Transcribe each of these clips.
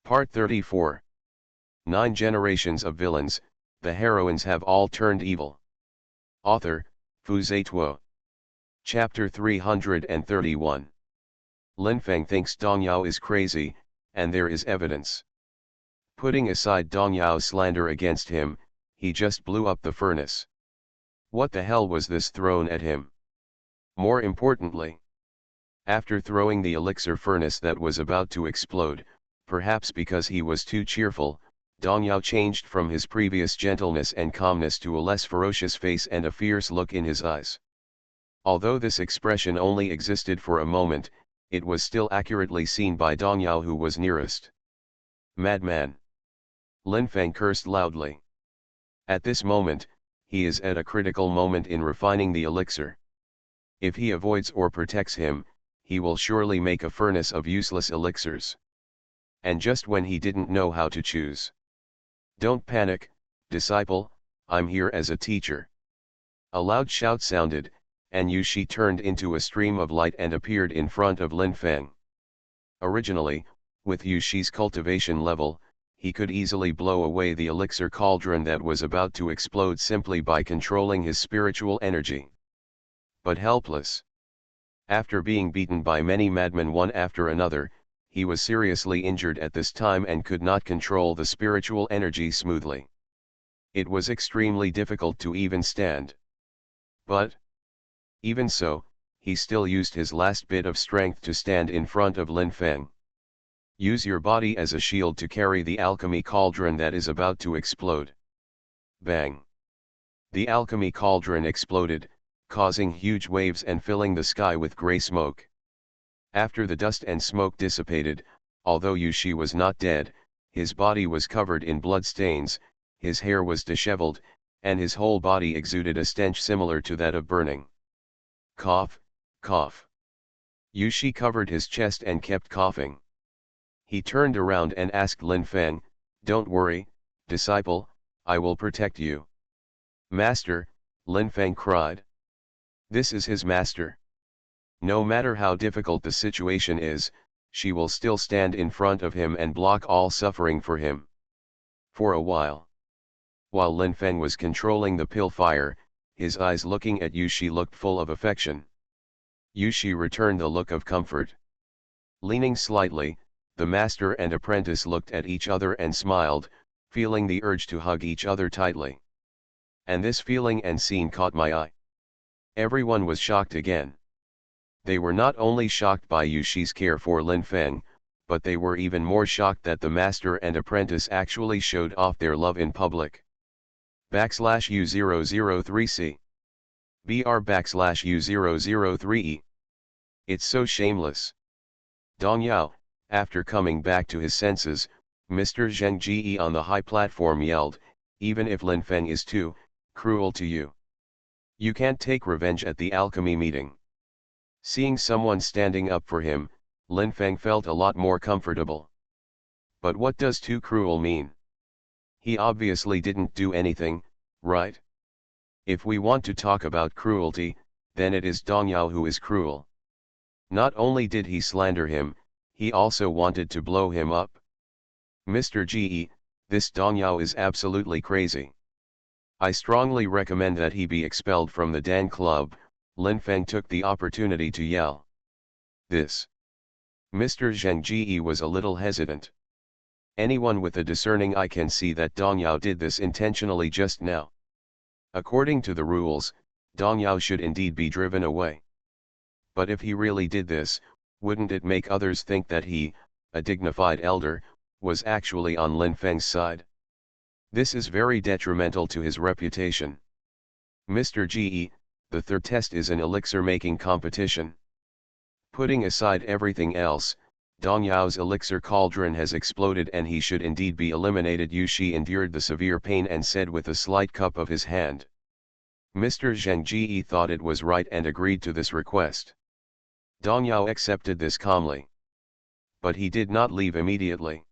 Part 34. 9 generations of villains, the heroines have all turned evil. Author, Fu Zituo. Chapter 331. Lin Feng thinks Dong Yao is crazy, and there is evidence. Putting aside Dong Yao's slander against him, he just blew up the furnace. What the hell was this thrown at him? More importantly, after throwing the elixir furnace that was about to explode, perhaps because he was too cheerful, Dong Yao changed from his previous gentleness and calmness to a less ferocious face and a fierce look in his eyes. Although this expression only existed for a moment, it was still accurately seen by Dong Yao, who was nearest. Madman! Lin Feng cursed loudly. At this moment, he is at a critical moment in refining the elixir. If he avoids or protects him, he will surely make a furnace of useless elixirs. And just when he didn't know how to choose. Don't panic, disciple, I'm here as a teacher. A loud shout sounded, and Yushi turned into a stream of light and appeared in front of Lin Feng. Originally, with Yushi's cultivation level, he could easily blow away the elixir cauldron that was about to explode simply by controlling his spiritual energy. But helpless. After being beaten by many madmen one after another, he was seriously injured at this time and could not control the spiritual energy smoothly. It was extremely difficult to even stand. But, even so, he still used his last bit of strength to stand in front of Lin Feng. Use your body as a shield to carry the alchemy cauldron that is about to explode. Bang! The alchemy cauldron exploded, causing huge waves and filling the sky with grey smoke. After the dust and smoke dissipated, although Yushi was not dead, his body was covered in blood stains, his hair was disheveled, and his whole body exuded a stench similar to that of burning. Cough, cough. Yushi covered his chest and kept coughing. He turned around and asked Lin Feng, "Don't worry, disciple, I will protect you." "Master," Lin Feng cried. This is his master. No matter how difficult the situation is, she will still stand in front of him and block all suffering for him. For a while Lin Feng was controlling the pill fire, his eyes looking at Yushi looked full of affection. Yushi returned the look of comfort. Leaning slightly, the master and apprentice looked at each other and smiled, feeling the urge to hug each other tightly. And this feeling and scene caught my eye. Everyone was shocked again. They were not only shocked by Yushi's care for Lin Feng, but they were even more shocked that the master and apprentice actually showed off their love in public. /U003C. BR/U003E. It's so shameless. Dong Yao, after coming back to his senses, Mr. Zheng Ji on the high platform yelled, "Even if Lin Feng is too cruel to you, you can't take revenge at the alchemy meeting." Seeing someone standing up for him, Lin Feng felt a lot more comfortable. But what does too cruel mean? He obviously didn't do anything, right? If we want to talk about cruelty, then it is Dong Yao who is cruel. Not only did he slander him, he also wanted to blow him up. Mr. Ge, this Dong Yao is absolutely crazy. I strongly recommend that he be expelled from the Dan Club. Lin Feng took the opportunity to yell this. Mr. Zheng Ji was a little hesitant. Anyone with a discerning eye can see that Dong Yao did this intentionally just now. According to the rules, Dong Yao should indeed be driven away. But if he really did this, wouldn't it make others think that he, a dignified elder, was actually on Lin Feng's side? This is very detrimental to his reputation. Mr. Ge, the third test is an elixir-making competition. Putting aside everything else, Dong Yao's elixir cauldron has exploded and he should indeed be eliminated. Yushi endured the severe pain and said with a slight cup of his hand. Mr. Zheng Ji thought it was right and agreed to this request. Dong Yao accepted this calmly. But he did not leave immediately.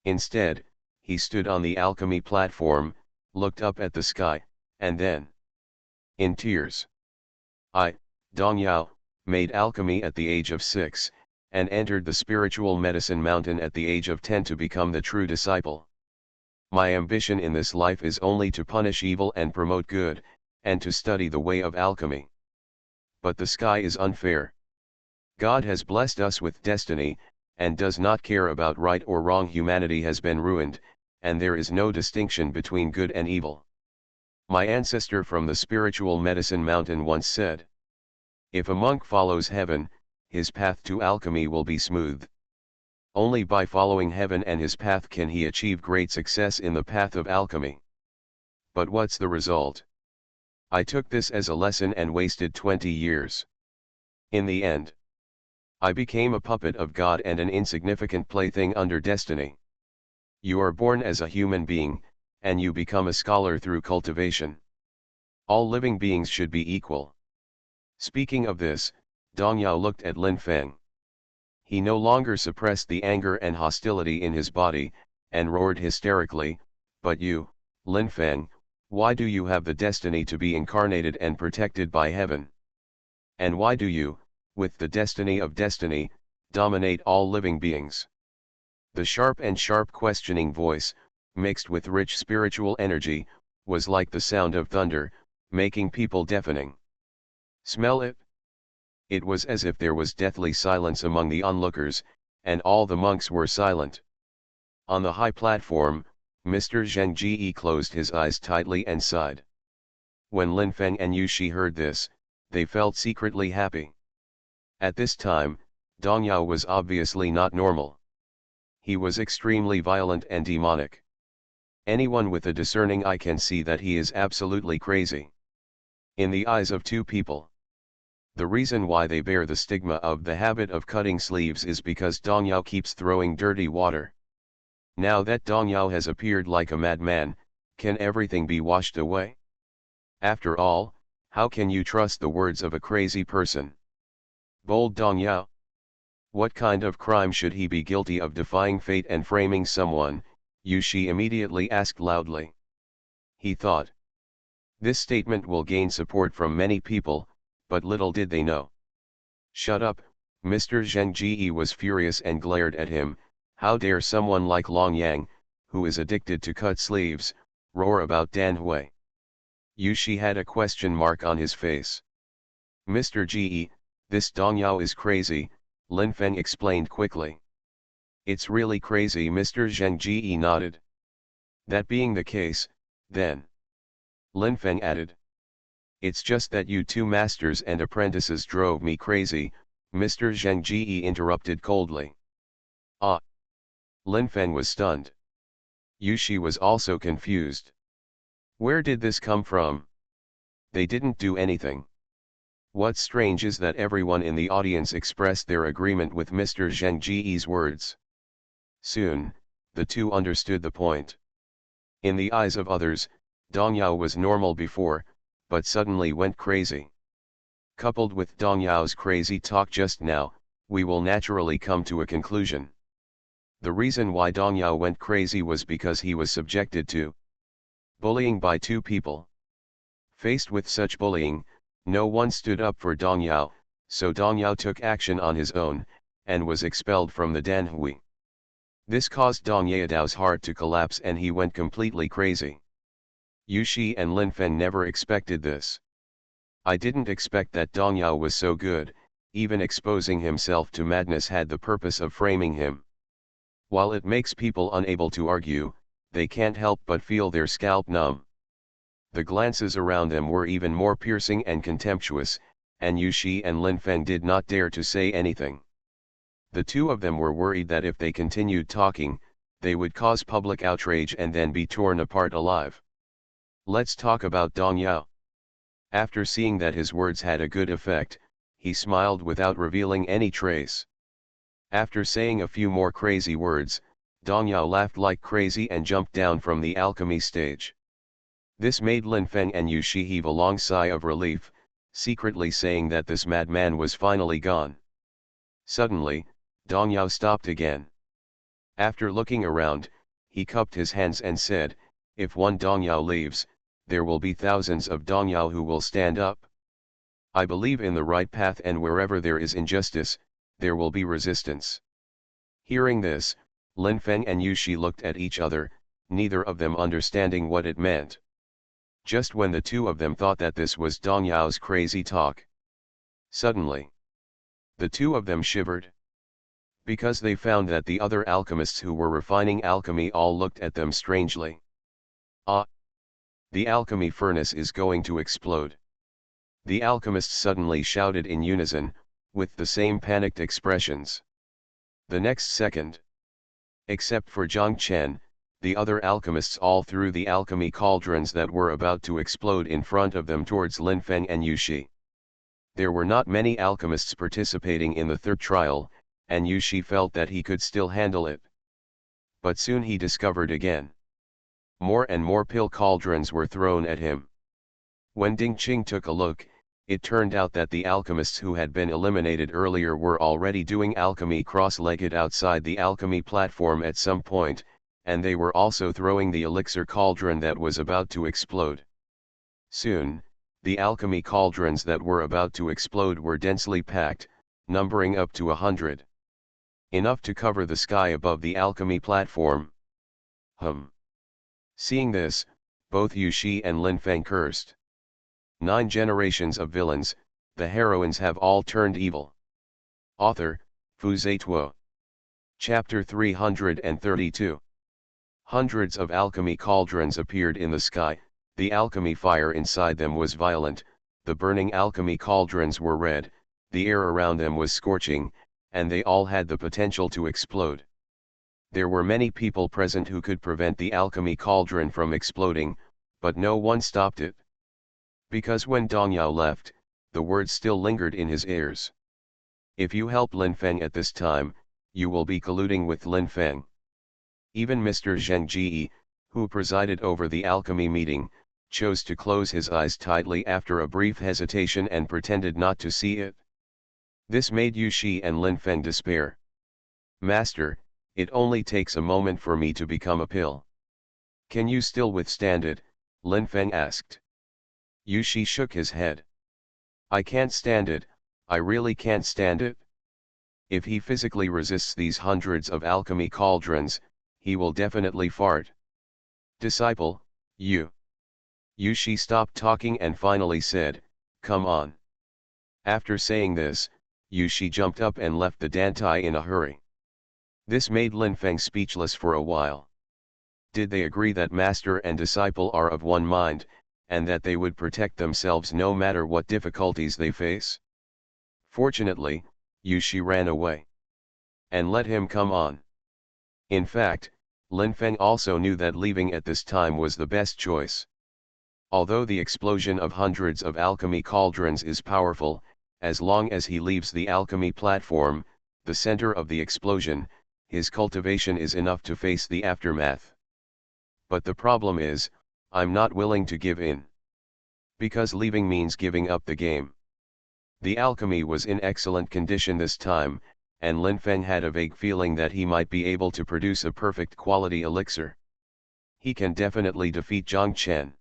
Instead, he stood on the alchemy platform, looked up at the sky, and then, in tears, "I, Dong Yao, made alchemy at the age of 6, and entered the spiritual medicine mountain at the age of 10 to become the true disciple. My ambition in this life is only to punish evil and promote good, and to study the way of alchemy. But the sky is unfair. God has blessed us with destiny, and does not care about right or wrong. Humanity has been ruined, and there is no distinction between good and evil. My ancestor from the spiritual medicine mountain once said, "If a monk follows heaven, his path to alchemy will be smooth. Only by following heaven and his path can he achieve great success in the path of alchemy." But what's the result? I took this as a lesson and wasted 20 years. In the end, I became a puppet of God and an insignificant plaything under destiny. You are born as a human being, and you become a scholar through cultivation. All living beings should be equal. Speaking of this, Dong Yao looked at Lin Feng. He no longer suppressed the anger and hostility in his body, and roared hysterically, "But you, Lin Feng, why do you have the destiny to be incarnated and protected by heaven? And why do you, with the destiny of destiny, dominate all living beings?" The sharp questioning voice, mixed with rich spiritual energy, was like the sound of thunder, making people deafening. Smell it? It was as if there was deathly silence among the onlookers, and all the monks were silent. On the high platform, Mr. Zheng Ji closed his eyes tightly and sighed. When Lin Feng and Yushi heard this, they felt secretly happy. At this time, Dong Yao was obviously not normal. He was extremely violent and demonic. Anyone with a discerning eye can see that he is absolutely crazy. In the eyes of two people. The reason why they bear the stigma of the habit of cutting sleeves is because Dong Yao keeps throwing dirty water. Now that Dong Yao has appeared like a madman, can everything be washed away? After all, how can you trust the words of a crazy person? Bold Dong Yao. What kind of crime should he be guilty of, defying fate and framing someone? Yushi immediately asked loudly. He thought, this statement will gain support from many people, but little did they know. Shut up, Mr. Zheng Ji was furious and glared at him. How dare someone like Long Yang, who is addicted to cut sleeves, roar about Dan Hui? Yushi had a question mark on his face. Mr. Ji, this Dong Yao is crazy, Lin Feng explained quickly. It's really crazy, Mr. Zheng Ji nodded. That being the case, then, Lin Feng added. It's just that you two masters and apprentices drove me crazy, Mr. Zheng Ji interrupted coldly. Ah! Lin Feng was stunned. Yushi was also confused. Where did this come from? They didn't do anything. What's strange is that everyone in the audience expressed their agreement with Mr. Zheng Ji's words. Soon, the two understood the point. In the eyes of others, Dong Yao was normal before, but suddenly went crazy. Coupled with Dong Yao's crazy talk just now, we will naturally come to a conclusion. The reason why Dong Yao went crazy was because he was subjected to bullying by two people. Faced with such bullying, no one stood up for Dong Yao, so Dong Yao took action on his own, and was expelled from the Danhui. This caused Dong Yaodao's heart to collapse and he went completely crazy. Yushi and Lin Feng never expected this. I didn't expect that Dong Yao was so good, even exposing himself to madness had the purpose of framing him. While it makes people unable to argue, they can't help but feel their scalp numb. The glances around them were even more piercing and contemptuous, and Yushi and Lin Feng did not dare to say anything. The two of them were worried that if they continued talking, they would cause public outrage and then be torn apart alive. Let's talk about Dong Yao. After seeing that his words had a good effect, he smiled without revealing any trace. After saying a few more crazy words, Dong Yao laughed like crazy and jumped down from the alchemy stage. This made Lin Feng and Yushi heave a long sigh of relief, secretly saying that this madman was finally gone. Suddenly, Dong Yao stopped again. After looking around, he cupped his hands and said, if one Dong Yao leaves, there will be thousands of Dong Yao who will stand up. I believe in the right path, and wherever there is injustice, there will be resistance. Hearing this, Lin Feng and Yu Shi looked at each other, neither of them understanding what it meant. Just when the two of them thought that this was Dong Yao's crazy talk, suddenly, the two of them shivered. Because they found that the other alchemists who were refining alchemy all looked at them strangely. Ah! The alchemy furnace is going to explode. The alchemists suddenly shouted in unison, with the same panicked expressions. The next second, except for Zhang Chen, the other alchemists all threw the alchemy cauldrons that were about to explode in front of them towards Lin Feng and Yu Shi. There were not many alchemists participating in the third trial, and Yu Shi felt that he could still handle it. But soon he discovered again. More and more pill cauldrons were thrown at him. When Ding Qing took a look, it turned out that the alchemists who had been eliminated earlier were already doing alchemy cross-legged outside the alchemy platform at some point, and they were also throwing the elixir cauldron that was about to explode. Soon, the alchemy cauldrons that were about to explode were densely packed, numbering up to 100. Enough to cover the sky above the alchemy platform. Seeing this, both Yu Shi and Lin Feng cursed. 9 generations of villains, the heroines have all turned evil. Author, Fu Zituo. Chapter 332. Hundreds of alchemy cauldrons appeared in the sky, the alchemy fire inside them was violent, the burning alchemy cauldrons were red, the air around them was scorching, and they all had the potential to explode. There were many people present who could prevent the alchemy cauldron from exploding, but no one stopped it. Because when Dong Yao left, the words still lingered in his ears. If you help Lin Feng at this time, you will be colluding with Lin Feng. Even Mr. Zheng Ji, who presided over the alchemy meeting, chose to close his eyes tightly after a brief hesitation and pretended not to see it. This made Yu Shi and Lin Feng despair. Master, it only takes a moment for me to become a pill. Can you still withstand it? Lin Feng asked. Yu Shi shook his head. I can't stand it, I really can't stand it. If he physically resists these hundreds of alchemy cauldrons, he will definitely fart. Disciple, Yu Shi stopped talking and finally said, come on. After saying this, Yu Shi jumped up and left the Dantai in a hurry. This made Lin Feng speechless for a while. Did they agree that master and disciple are of one mind, and that they would protect themselves no matter what difficulties they face? Fortunately, Yu Shi ran away. And let him come on. In fact, Lin Feng also knew that leaving at this time was the best choice. Although the explosion of hundreds of alchemy cauldrons is powerful, as long as he leaves the alchemy platform, the center of the explosion, his cultivation is enough to face the aftermath. But the problem is, I'm not willing to give in. Because leaving means giving up the game. The alchemy was in excellent condition this time, and Lin Feng had a vague feeling that he might be able to produce a perfect quality elixir. He can definitely defeat Zhang Chen.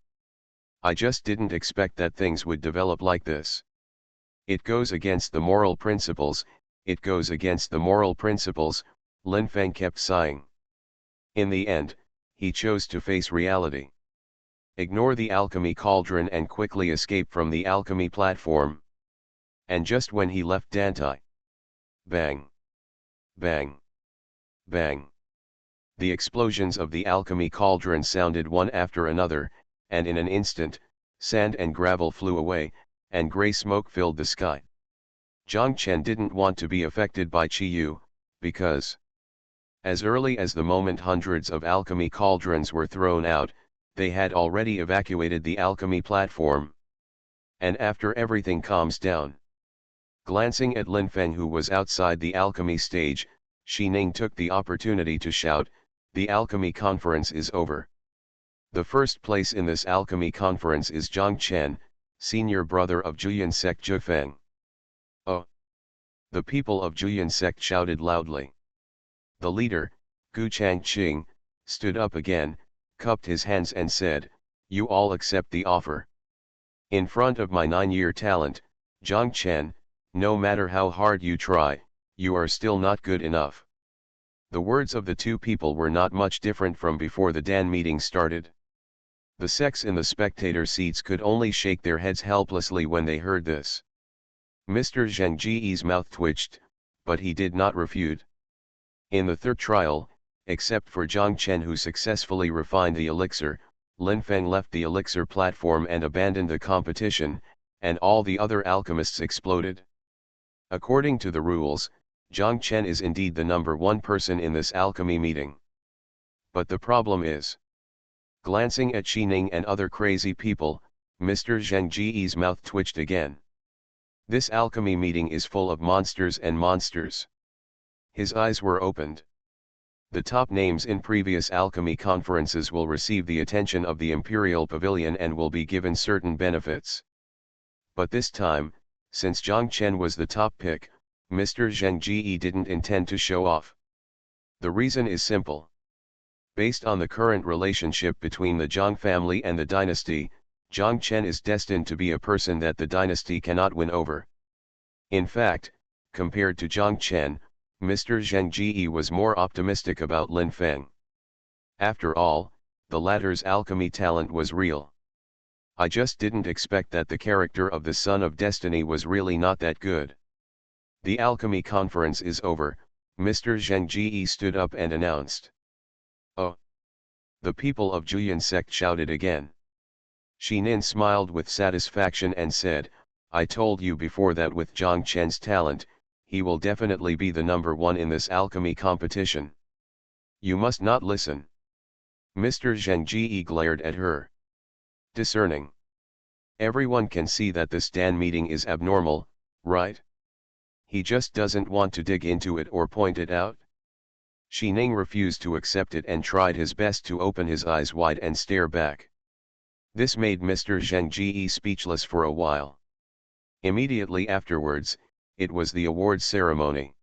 I just didn't expect that things would develop like this. It goes against the moral principles, it goes against the moral principles, Lin Feng kept sighing. In the end, he chose to face reality. Ignore the alchemy cauldron and quickly escape from the alchemy platform. And just when he left Dantai, bang, bang, bang. The explosions of the alchemy cauldron sounded one after another, and in an instant, sand and gravel flew away, and grey smoke filled the sky. Zhang Chen didn't want to be affected by Qi Yu, because as early as the moment hundreds of alchemy cauldrons were thrown out, they had already evacuated the alchemy platform. And after everything calms down. Glancing at Lin Feng who was outside the alchemy stage, Shi Ning took the opportunity to shout, the alchemy conference is over. The first place in this alchemy conference is Zhang Chen, senior brother of Juyan sect Zhu Feng. Oh! The people of Juyan sect shouted loudly. The leader, Gu Changqing, stood up again, cupped his hands and said, you all accept the offer. In front of my 9-year talent, Zhang Chen, no matter how hard you try, You are still not good enough. The words of the two people were not much different from before the Dan meeting started. The sex in the spectator seats could only shake their heads helplessly when they heard this. Mr. Zheng Ji's mouth twitched, but he did not refute. In the third trial, except for Zhang Chen who successfully refined the elixir, Lin Feng left the elixir platform and abandoned the competition, and all the other alchemists exploded. According to the rules, Zhang Chen is indeed the number one person in this alchemy meeting. But the problem is, glancing at Xi Ning and other crazy people, Mr. Zheng Ji's mouth twitched again. This alchemy meeting is full of monsters and monsters. His eyes were opened. The top names in previous alchemy conferences will receive the attention of the Imperial Pavilion and will be given certain benefits. But this time, since Zhang Chen was the top pick, Mr. Zheng Ji didn't intend to show off. The reason is simple. Based on the current relationship between the Zhang family and the dynasty, Zhang Chen is destined to be a person that the dynasty cannot win over. In fact, compared to Zhang Chen, Mr. Zheng Ji was more optimistic about Lin Feng. After all, the latter's alchemy talent was real. I just didn't expect that the character of the Son of Destiny was really not that good. The alchemy conference is over, Mr. Zheng Ji stood up and announced. Oh! The people of Juyan sect shouted again. Shi Nin smiled with satisfaction and said, I told you before that with Zhang Chen's talent, he will definitely be the number one in this alchemy competition. You must not listen. Mr. Zheng Ji glared at her. Discerning. Everyone can see that this Dan meeting is abnormal, right? He just doesn't want to dig into it or point it out. Shi Ning refused to accept it and tried his best to open his eyes wide and stare back. This made Mr. Zheng Ji speechless for a while. Immediately afterwards, it was the awards ceremony.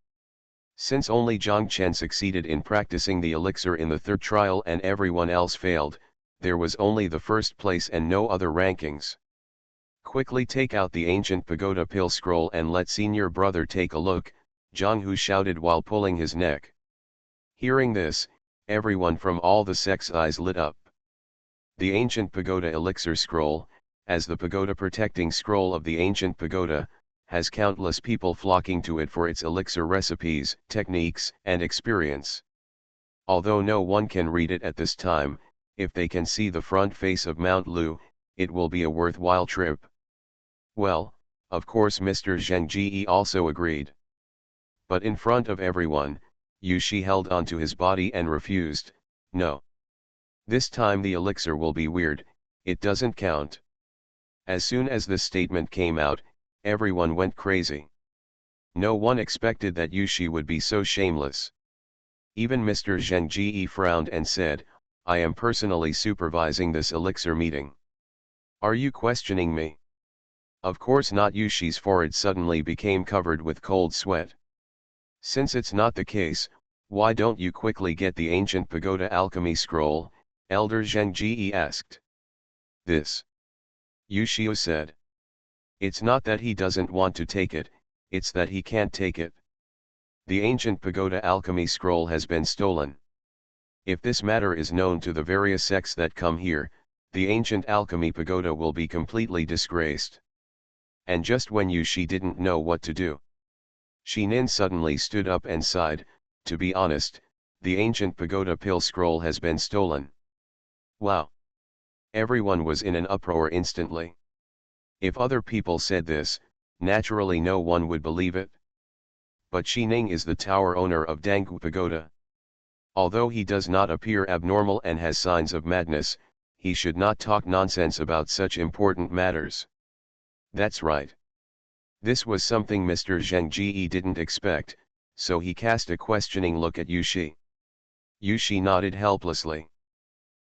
Since only Zhang Chen succeeded in practicing the elixir in the third trial and everyone else failed, there was only the first place and no other rankings. Quickly take out the ancient pagoda pill scroll and let senior brother take a look, Zhang Hu shouted while pulling his neck. Hearing this, everyone from all the sects' eyes lit up. The ancient pagoda elixir scroll, as the pagoda protecting scroll of the ancient pagoda, has countless people flocking to it for its elixir recipes, techniques, and experience. Although no one can read it at this time, if they can see the front face of Mount Lu, it will be a worthwhile trip. Well, of course Mr. Zheng Ji also agreed. But in front of everyone, Yu Shi held onto his body and refused, no. This time the elixir will be weird, it doesn't count. As soon as this statement came out, everyone went crazy. No one expected that Yu Shi would be so shameless. Even Mr. Zheng Ji frowned and said, I am personally supervising this elixir meeting. Are you questioning me? Of course not. Yu Shi's forehead suddenly became covered with cold sweat. Since it's not the case, why don't you quickly get the ancient pagoda alchemy scroll? Elder Zheng Ji asked. This. Yu Shi said. It's not that he doesn't want to take it, it's that he can't take it. The ancient pagoda alchemy scroll has been stolen. If this matter is known to the various sects that come here, the ancient alchemy pagoda will be completely disgraced. And just when Yu Shi didn't know what to do, Shi Nin suddenly stood up and sighed, to be honest, the ancient pagoda pill scroll has been stolen. Wow! Everyone was in an uproar instantly. If other people said this, naturally no one would believe it. But Shi Ning is the tower owner of Danggu Pagoda. Although he does not appear abnormal and has signs of madness, he should not talk nonsense about such important matters. That's right. This was something Mr. Zheng Ji didn't expect, so he cast a questioning look at Yu Shi. Yu Shi nodded helplessly.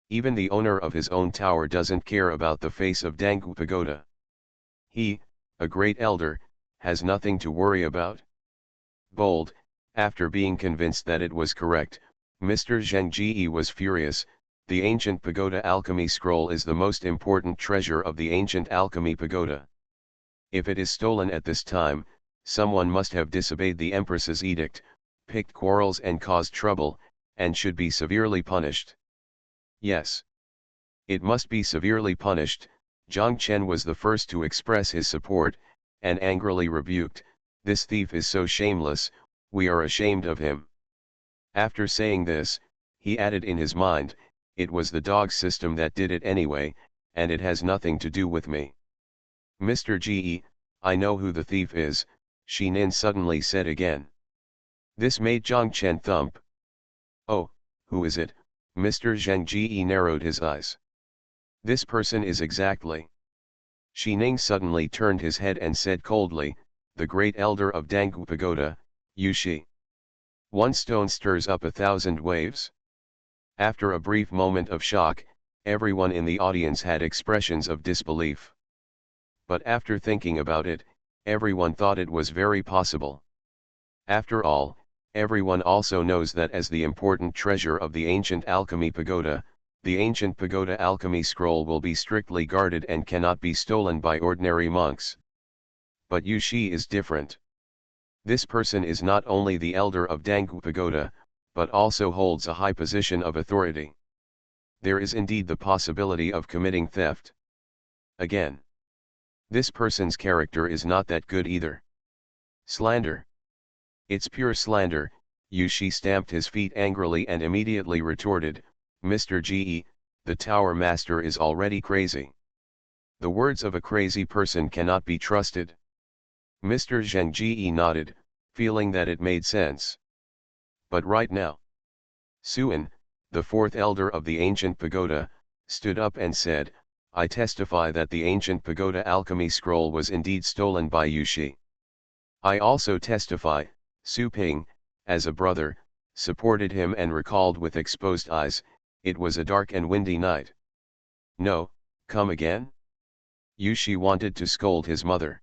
Even the owner of his own tower doesn't care about the face of Danggu Pagoda. He, a great elder, has nothing to worry about. Bold, after being convinced that it was correct, Mr. Zheng Ji was furious. The ancient pagoda alchemy scroll is the most important treasure of the ancient alchemy pagoda. If it is stolen at this time, someone must have disobeyed the Empress's edict, picked quarrels and caused trouble, and should be severely punished. Yes. It must be severely punished. Jiang Chen was the first to express his support, and angrily rebuked, "This thief is so shameless, we are ashamed of him." After saying this, he added in his mind, "It was the dog system that did it anyway, and it has nothing to do with me." "Mr. Ge, I know who the thief is," Shi Nin suddenly said again. This made Jiang Chen thump. "Oh, who is it?" Mr. Zheng Ge narrowed his eyes. "This person is exactly." Shi Ning suddenly turned his head and said coldly, "The great elder of Dangu Pagoda, Yu Shi. One stone stirs up 1,000 waves." After a brief moment of shock, everyone in the audience had expressions of disbelief. But after thinking about it, everyone thought it was very possible. After all, everyone also knows that as the important treasure of the ancient alchemy pagoda, the ancient pagoda alchemy scroll will be strictly guarded and cannot be stolen by ordinary monks. But Yu Shi is different. This person is not only the elder of Dangu Pagoda, but also holds a high position of authority. There is indeed the possibility of committing theft. Again, this person's character is not that good either. Slander. It's pure slander. Yu Shi stamped his feet angrily and immediately retorted, "Mr. Ge, the Tower Master is already crazy. The words of a crazy person cannot be trusted." Mr. Zheng Ge nodded, feeling that it made sense. But right now, Xuan, the fourth elder of the ancient pagoda, stood up and said, "I testify that the ancient pagoda alchemy scroll was indeed stolen by Yu Shi. I also testify." Su Ping, as a brother, supported him and recalled with exposed eyes, "It was a dark and windy night." "No, come again?" Yu Shi wanted to scold his mother.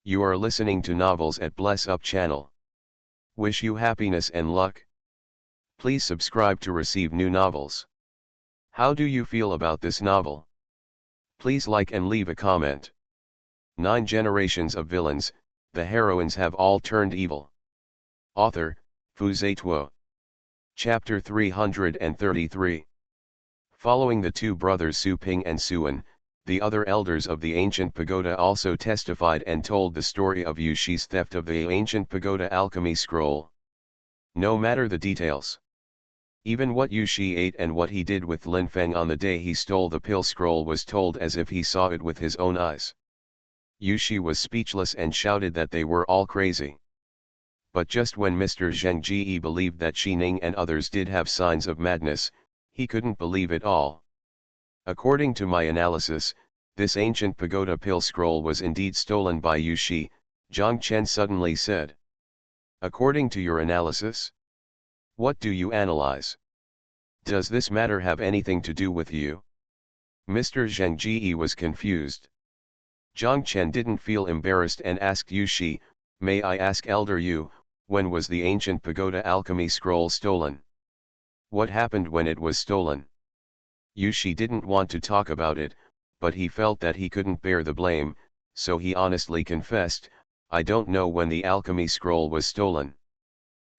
"You are listening to novels at Bless Up channel. Wish you happiness and luck. Please subscribe to receive new novels. How do you feel about this novel? Please like and leave a comment." 9 generations of villains, the heroines have all turned evil. Author, Fu Zituo. Chapter 333. Following the two brothers Su Ping and Xuan, the other elders of the ancient pagoda also testified and told the story of Yu Shi's theft of the ancient pagoda alchemy scroll. No matter the details. Even what Yu Shi ate and what he did with Lin Feng on the day he stole the pill scroll was told as if he saw it with his own eyes. Yu Shi was speechless and shouted that they were all crazy. But just when Mr. Zheng Ge believed that Shi Ning and others did have signs of madness, he couldn't believe it all. "According to my analysis, this ancient pagoda pill scroll was indeed stolen by Yu Shi," Jiang Chen suddenly said. "According to your analysis? What do you analyze? Does this matter have anything to do with you?" Mr. Zheng Ge was confused. Jiang Chen didn't feel embarrassed and asked Yu Shi, "May I ask Elder Yu, when was the ancient pagoda alchemy scroll stolen? What happened when it was stolen?" Yu Shi didn't want to talk about it, but he felt that he couldn't bear the blame, so he honestly confessed, "I don't know when the alchemy scroll was stolen.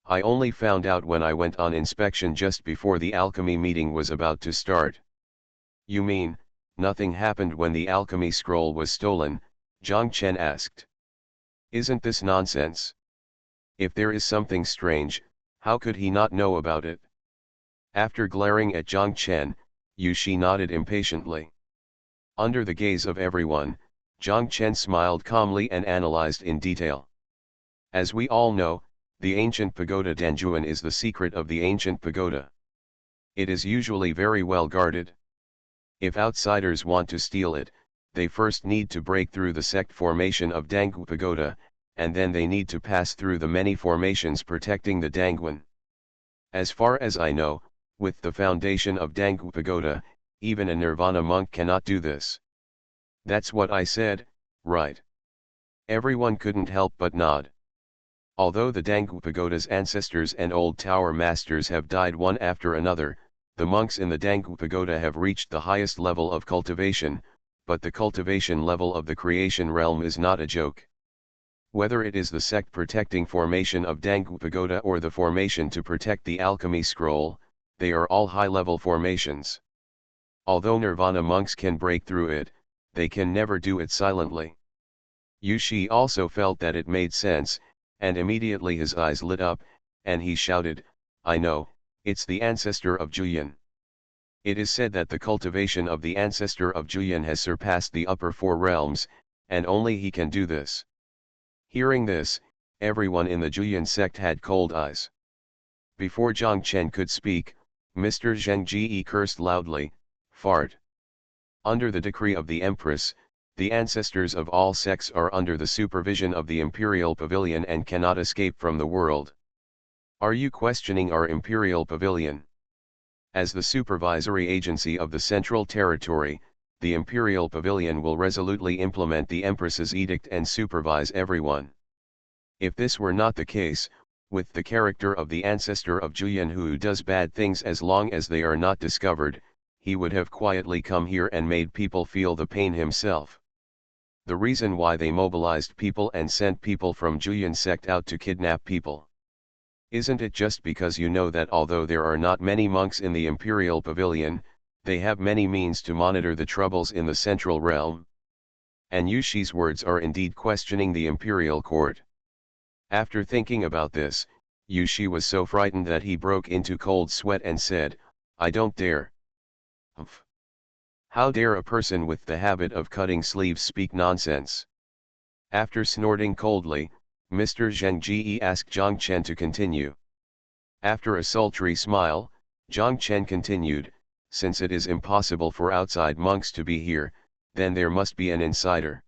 I only found out when I went on inspection just before the alchemy meeting was about to start." "You mean, nothing happened when the alchemy scroll was stolen?" Jiang Chen asked. "Isn't this nonsense? If there is something strange, how could he not know about it?" After glaring at Jiang Chen, Yu Shi nodded impatiently. Under the gaze of everyone, Jiang Chen smiled calmly and analyzed in detail. "As we all know, the ancient pagoda Danjuan is the secret of the ancient pagoda. It is usually very well guarded. If outsiders want to steal it, they first need to break through the sect formation of Dangu Pagoda, and then they need to pass through the many formations protecting the Dangguan. As far as I know, with the foundation of Dangu Pagoda, even a Nirvana monk cannot do this." "That's what I said, right?" Everyone couldn't help but nod. Although the Dangu Pagoda's ancestors and old tower masters have died one after another, the monks in the Dangu Pagoda have reached the highest level of cultivation, but the cultivation level of the creation realm is not a joke. Whether it is the sect protecting formation of Dangu Pagoda or the formation to protect the alchemy scroll, they are all high-level formations. Although Nirvana monks can break through it, they can never do it silently. Yushi also felt that it made sense, and immediately his eyes lit up, and he shouted, "I know, it's the ancestor of Juyin." It is said that the cultivation of the ancestor of Juyin has surpassed the upper four realms, and only he can do this. Hearing this, everyone in the Juyin sect had cold eyes. Before Zhang Chen could speak, Mr. Zheng Ji cursed loudly, "Fart." Under the decree of the Empress, the ancestors of all sects are under the supervision of the Imperial Pavilion and cannot escape from the world. Are you questioning our Imperial Pavilion? As the supervisory agency of the Central Territory, the Imperial Pavilion will resolutely implement the Empress's edict and supervise everyone. If this were not the case, with the character of the ancestor of Juyin who does bad things as long as they are not discovered, he would have quietly come here and made people feel the pain himself. The reason why they mobilized people and sent people from Juyin sect out to kidnap people. Isn't it just because you know that although there are not many monks in the Imperial Pavilion, they have many means to monitor the troubles in the Central Realm? And Yushi's words are indeed questioning the Imperial Court. After thinking about this, Yushi was so frightened that he broke into cold sweat and said, "I don't dare." Humph. How dare a person with the habit of cutting sleeves speak nonsense? After snorting coldly, Mr. Zheng Ji asked Zhang Chen to continue. After a sultry smile, Zhang Chen continued, "Since it is impossible for outside monks to be here, then there must be an insider.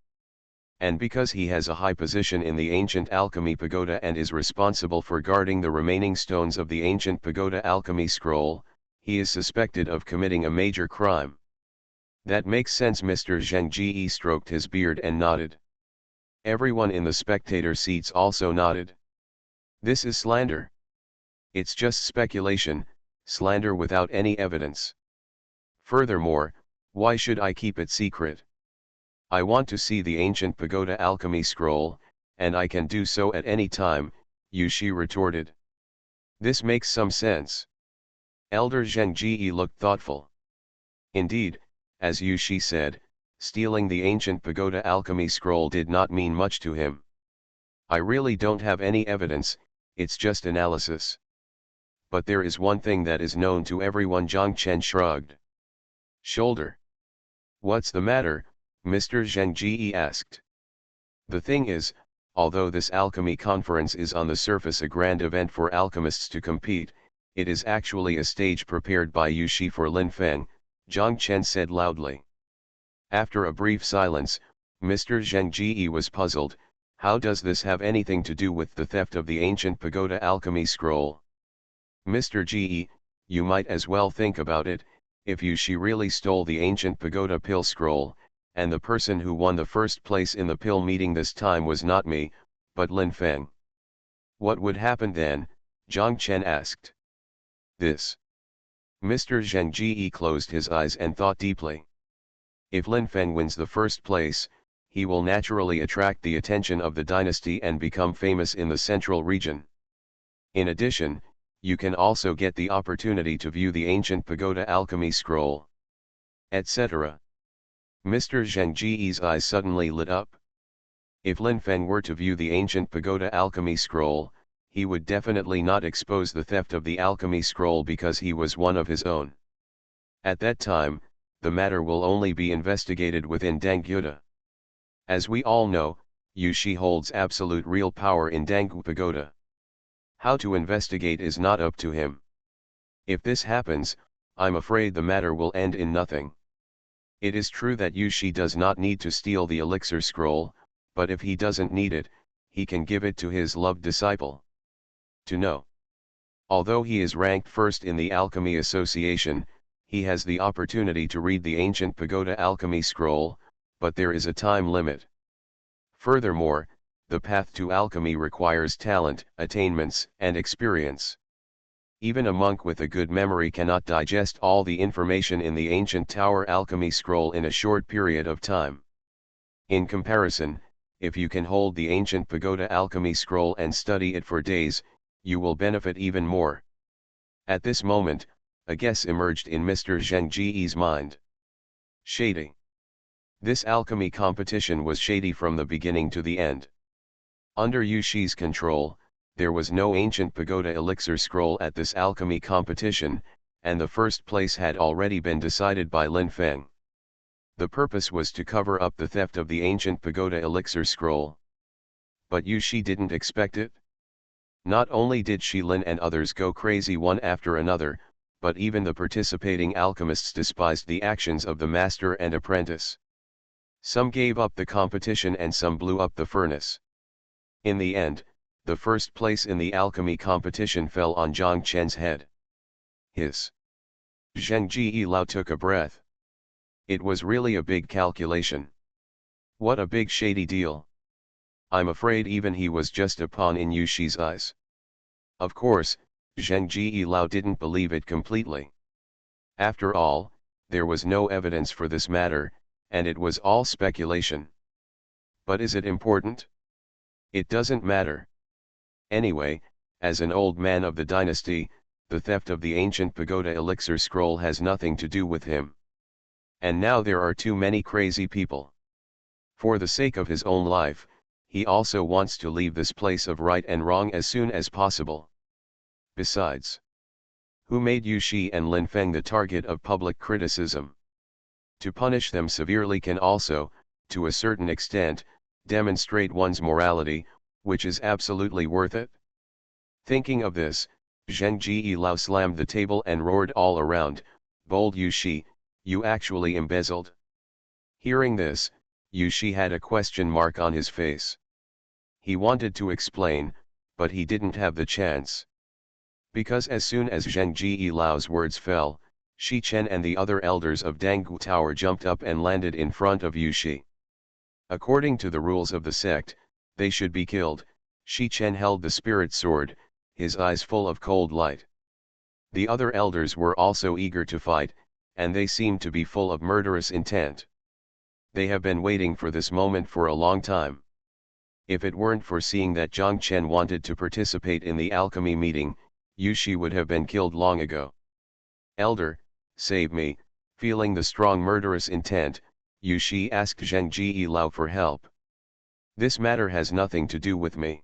And because he has a high position in the ancient alchemy pagoda and is responsible for guarding the remaining stones of the ancient pagoda alchemy scroll, he is suspected of committing a major crime." That makes sense. Mr. Zheng Ji stroked his beard and nodded. Everyone in the spectator seats also nodded. This is slander. It's just speculation, slander without any evidence. Furthermore, why should I keep it secret? I want to see the ancient pagoda alchemy scroll, and I can do so at any time, Yushi retorted. This makes some sense. Elder Zheng Ji looked thoughtful. Indeed, as Yushi said, stealing the ancient pagoda alchemy scroll did not mean much to him. I really don't have any evidence, it's just analysis. But there is one thing that is known to everyone. Zhang Chen shrugged shoulder. What's the matter? Mr. Zheng Ji asked. The thing is, although this alchemy conference is on the surface a grand event for alchemists to compete, it is actually a stage prepared by Yushi for Lin Feng, Zhang Chen said loudly. After a brief silence, Mr. Zheng Ji was puzzled. How does this have anything to do with the theft of the ancient pagoda alchemy scroll? Mr. Ji, you might as well think about it. If Yushi really stole the ancient pagoda pill scroll, and the person who won the first place in the pill meeting this time was not me, but Lin Feng, what would happen then? Zhang Chen asked. This. Mr. Zheng Ji closed his eyes and thought deeply. If Lin Feng wins the first place, he will naturally attract the attention of the dynasty and become famous in the central region. In addition, you can also get the opportunity to view the ancient pagoda alchemy scroll, etc. Mr. Zheng Ji's eyes suddenly lit up. If Lin Feng were to view the ancient pagoda alchemy scroll, he would definitely not expose the theft of the alchemy scroll because he was one of his own. At that time, the matter will only be investigated within Dangyuda. As we all know, Yushi holds absolute real power in Dangu Pagoda. How to investigate is not up to him. If this happens, I'm afraid the matter will end in nothing. It is true that Yushi does not need to steal the elixir scroll, but if he doesn't need it, he can give it to his loved disciple. To know. Although he is ranked first in the Alchemy Association, he has the opportunity to read the ancient pagoda alchemy scroll, but there is a time limit. Furthermore, the path to alchemy requires talent, attainments, and experience. Even a monk with a good memory cannot digest all the information in the ancient tower alchemy scroll in a short period of time. In comparison, if you can hold the ancient pagoda alchemy scroll and study it for days, you will benefit even more. At this moment, a guess emerged in Mr. Zheng Ji's mind. Shady. This alchemy competition was shady from the beginning to the end. Under Yu Shi's control, there was no ancient pagoda elixir scroll at this alchemy competition, and the first place had already been decided by Lin Feng. The purpose was to cover up the theft of the ancient pagoda elixir scroll. But Yu Shi didn't expect it. Not only did Shi Lin and others go crazy one after another, but even the participating alchemists despised the actions of the master and apprentice. Some gave up the competition and some blew up the furnace. In the end, the first place in the alchemy competition fell on Zhang Chen's head. Zheng Ji Lao took a breath. It was really a big calculation. What a big shady deal. I'm afraid even he was just a pawn in Yu Shi's eyes. Of course, Zheng Ji Lao didn't believe it completely. After all, there was no evidence for this matter, and it was all speculation. But is it important? It doesn't matter. Anyway, as an old man of the dynasty, the theft of the ancient pagoda elixir scroll has nothing to do with him. And now there are too many crazy people. For the sake of his own life, he also wants to leave this place of right and wrong as soon as possible. Besides, who made Yu Shi and Lin Feng the target of public criticism? To punish them severely can also, to a certain extent, demonstrate one's morality, which is absolutely worth it. Thinking of this, Zheng Ji Lao slammed the table and roared all around, "Bold Yu Shi, you actually embezzled." Hearing this, Yu Shi had a question mark on his face. He wanted to explain, but he didn't have the chance. Because as soon as Zheng Ji Lao's words fell, Shi Chen and the other elders of Danggu Tower jumped up and landed in front of Yu Shi. According to the rules of the sect, they should be killed. Shi Chen held the spirit sword, his eyes full of cold light. The other elders were also eager to fight, and they seemed to be full of murderous intent. They have been waiting for this moment for a long time. If it weren't for seeing that Zhang Chen wanted to participate in the alchemy meeting, Yu Shi would have been killed long ago. "Elder, save me." Feeling the strong murderous intent, Yu Shi asked Zheng Ji Lao for help. "This matter has nothing to do with me.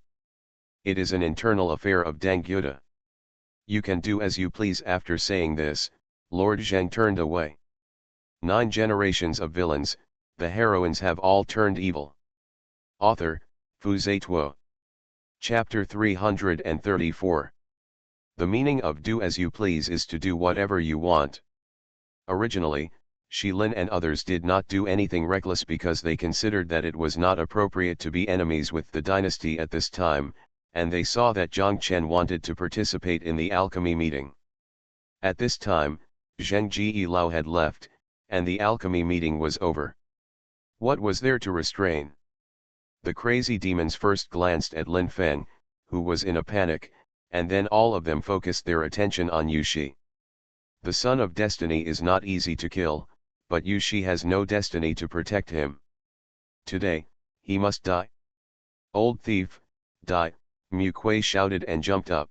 It is an internal affair of Dangguta. You can do as you please." After saying this, Lord Zheng turned away. 9 generations of villains, the heroines have all turned evil. Author, Fu Zituo. Chapter 334. The meaning of do as you please is to do whatever you want. Originally, Shi Lin and others did not do anything reckless because they considered that it was not appropriate to be enemies with the dynasty at this time, and they saw that Zhang Chen wanted to participate in the alchemy meeting. At this time, Zheng Ji Lao had left, and the alchemy meeting was over. What was there to restrain? The crazy demons first glanced at Lin Feng, who was in a panic, and then all of them focused their attention on Yu Shi. The son of destiny is not easy to kill, but Yu Shi has no destiny to protect him. Today, he must die. "Old thief, die," Mu Kuei shouted and jumped up.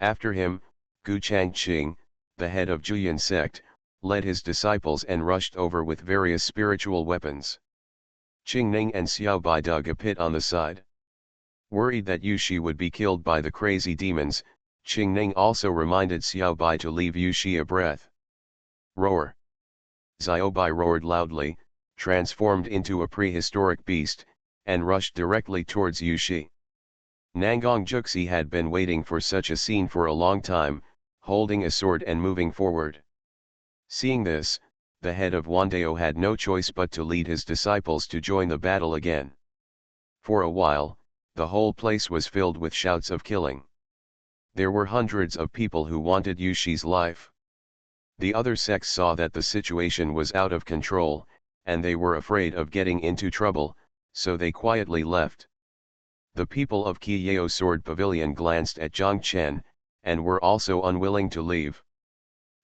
After him, Gu Changqing, the head of Juyan sect, led his disciples and rushed over with various spiritual weapons. Qingning and Xiao Bai dug a pit on the side. Worried that Yu Shi would be killed by the crazy demons, Qingning also reminded Xiao Bai to leave Yu Shi a breath. Roar! Xiao Bai roared loudly, transformed into a prehistoric beast, and rushed directly towards Yu Shi. Nangong Juxi had been waiting for such a scene for a long time, holding a sword and moving forward. Seeing this, the head of Wandao had no choice but to lead his disciples to join the battle again. For a while, the whole place was filled with shouts of killing. There were hundreds of people who wanted Yu Shi's life. The other sects saw that the situation was out of control, and they were afraid of getting into trouble, so they quietly left. The people of Qiyao Sword Pavilion glanced at Zhang Chen, and were also unwilling to leave.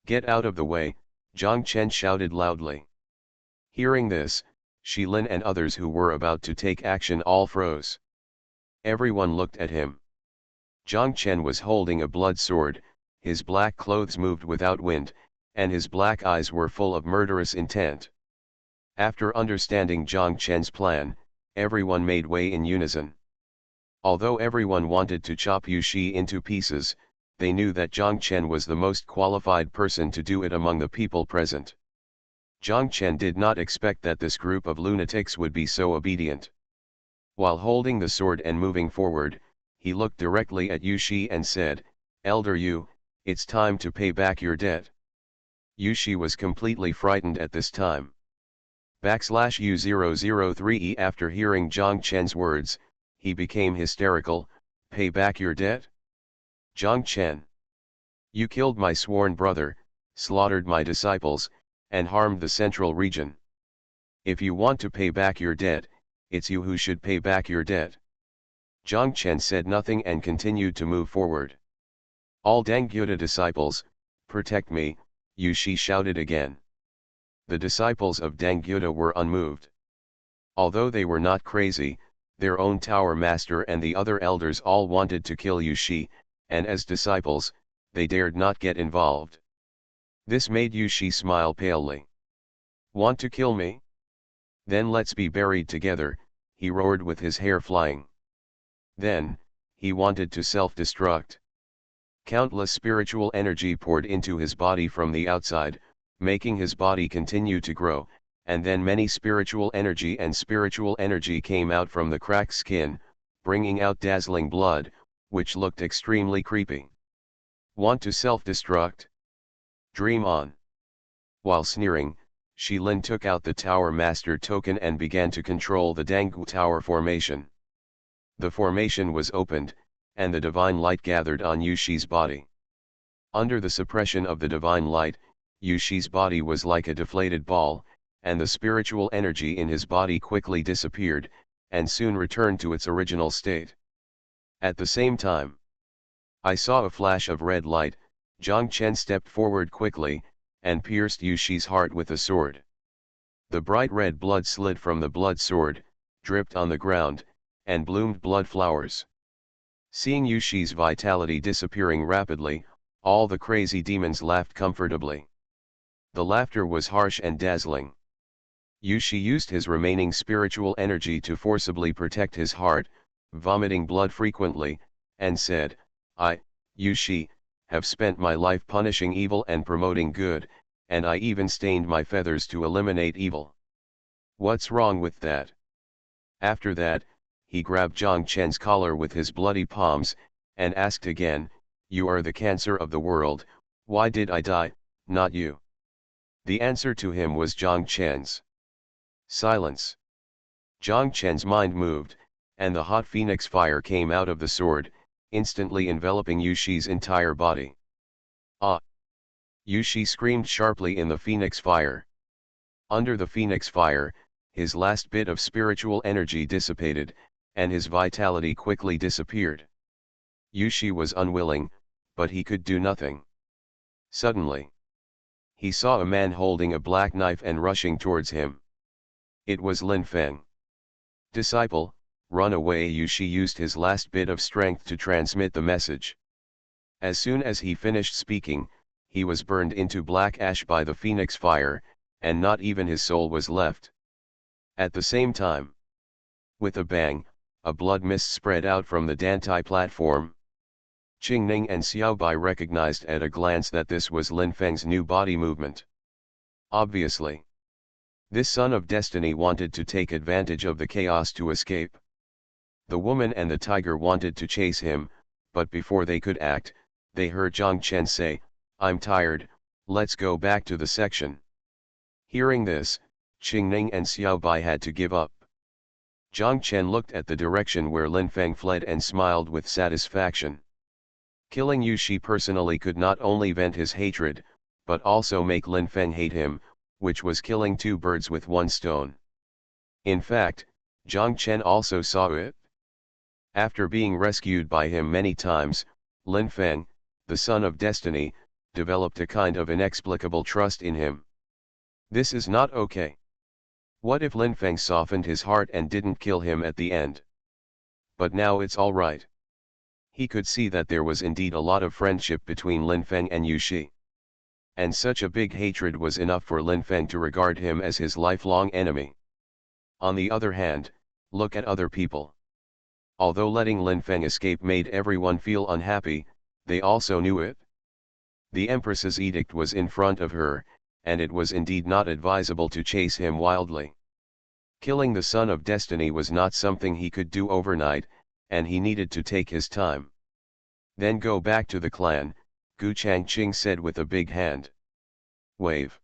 "Get out of the way," Zhang Chen shouted loudly. Hearing this, Shi Lin and others who were about to take action all froze. Everyone looked at him. Zhang Chen was holding a blood sword, his black clothes moved without wind, and his black eyes were full of murderous intent. After understanding Zhang Chen's plan, everyone made way in unison. Although everyone wanted to chop Yu Shi into pieces, they knew that Zhang Chen was the most qualified person to do it among the people present. Zhang Chen did not expect that this group of lunatics would be so obedient. While holding the sword and moving forward, he looked directly at Yu Shi and said, "Elder Yu, it's time to pay back your debt." Yu Shi was completely frightened at this time. /U003E After hearing Zhang Chen's words, he became hysterical. "Pay back your debt? Zhang Chen. You killed my sworn brother, slaughtered my disciples, and harmed the central region. If you want to pay back your debt, it's you who should pay back your debt." Zhang Chen said nothing and continued to move forward. "All Dangyuta disciples, protect me," Yu Shi shouted again. The disciples of Dangyuta were unmoved. Although they were not crazy, their own tower master and the other elders all wanted to kill Yu Shi, and as disciples, they dared not get involved. This made Yu Shi smile palely. "Want to kill me? Then let's be buried together," he roared with his hair flying. Then, he wanted to self-destruct. Countless spiritual energy poured into his body from the outside, making his body continue to grow, and then many spiritual energy came out from the cracked skin, bringing out dazzling blood, which looked extremely creepy. "Want to self-destruct? Dream on." While sneering, Shi Lin took out the Tower Master token and began to control the Danggu Tower formation. The formation was opened, and the divine light gathered on Yu Shi's body. Under the suppression of the divine light, Yu Shi's body was like a deflated ball, and the spiritual energy in his body quickly disappeared, and soon returned to its original state. At the same time, I saw a flash of red light. Zhang Chen stepped forward quickly, and pierced Yu Shi's heart with a sword. The bright red blood slid from the blood sword, dripped on the ground, and bloomed blood flowers. Seeing Yu Shi's vitality disappearing rapidly, all the crazy demons laughed comfortably. The laughter was harsh and dazzling. Yu Shi used his remaining spiritual energy to forcibly protect his heart, vomiting blood frequently, and said, "I, Yu Shi, have spent my life punishing evil and promoting good, and I even stained my feathers to eliminate evil. What's wrong with that?" After that, he grabbed Zhang Chen's collar with his bloody palms, and asked again, "You are the cancer of the world, why did I die, not you?" The answer to him was Zhang Chen's. Silence. Zhang Chen's mind moved, and the hot phoenix fire came out of the sword, instantly enveloping Yu Shi's entire body. "Ah!" Yu Shi screamed sharply in the phoenix fire. Under the phoenix fire, his last bit of spiritual energy dissipated, and his vitality quickly disappeared. Yu Shi was unwilling, but he could do nothing. Suddenly, he saw a man holding a black knife and rushing towards him. It was Lin Feng. "Disciple, run away!" Yu Shi used his last bit of strength to transmit the message. As soon as he finished speaking, he was burned into black ash by the phoenix fire, and not even his soul was left. At the same time, with a bang, a blood mist spread out from the Dantai platform. Qingning and Xiaobai recognized at a glance that this was Lin Feng's new body movement. Obviously, this son of destiny wanted to take advantage of the chaos to escape. The woman and the tiger wanted to chase him, but before they could act, they heard Zhang Chen say, "I'm tired, let's go back to the section." Hearing this, Qingning and Xiaobai had to give up. Zhang Chen looked at the direction where Lin Feng fled and smiled with satisfaction. Killing Yu Shi personally could not only vent his hatred, but also make Lin Feng hate him, which was killing two birds with one stone. In fact, Zhang Chen also saw it. After being rescued by him many times, Lin Feng, the son of destiny, developed a kind of inexplicable trust in him. This is not okay. What if Lin Feng softened his heart and didn't kill him at the end? But now it's all right. He could see that there was indeed a lot of friendship between Lin Feng and Yu Shi. And such a big hatred was enough for Lin Feng to regard him as his lifelong enemy. On the other hand, look at other people. Although letting Lin Feng escape made everyone feel unhappy, they also knew it. The Empress's edict was in front of her, and it was indeed not advisable to chase him wildly. Killing the Son of Destiny was not something he could do overnight, and he needed to take his time. Then go back to the clan, Gu Changqing said with a big hand. Wave.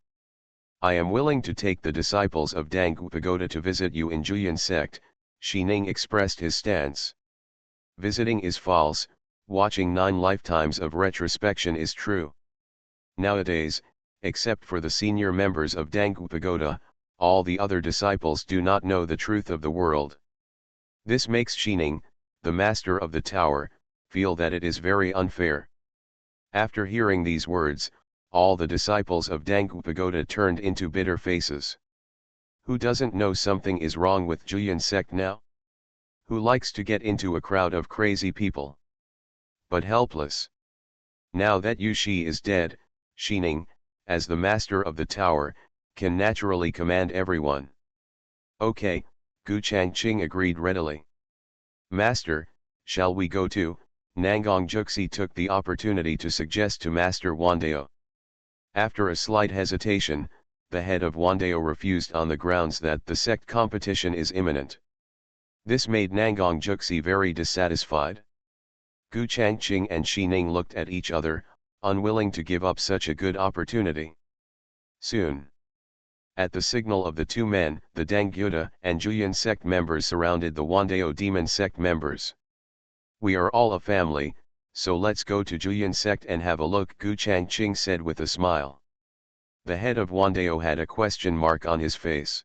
I am willing to take the disciples of Dangu Pagoda to visit you in Juyan sect, Shi Ning expressed his stance. Visiting is false, watching 9 lifetimes of retrospection is true. Nowadays, except for the senior members of Dangu Pagoda, all the other disciples do not know the truth of the world. This makes Shi Ning, the master of the tower, feel that it is very unfair. After hearing these words, all the disciples of Dangu Pagoda turned into bitter faces. Who doesn't know something is wrong with Juyan sect now? Who likes to get into a crowd of crazy people? But helpless. Now that Yu Shi is dead, Shi Ning, as the master of the tower, can naturally command everyone. Okay, Gu Changqing agreed readily. Master, shall we go to? Nangong Juxi took the opportunity to suggest to Master Wandao. After a slight hesitation, the head of Wandao refused on the grounds that the sect competition is imminent. This made Nangong Juxi very dissatisfied. Gu Changqing and Shi Ning looked at each other, unwilling to give up such a good opportunity. Soon. At the signal of the two men, the Dangyuda and Juyan sect members surrounded the Wandao demon sect members. We are all a family, so let's go to Juyan sect and have a look, Gu Changqing said with a smile. The head of Wandao had a question mark on his face.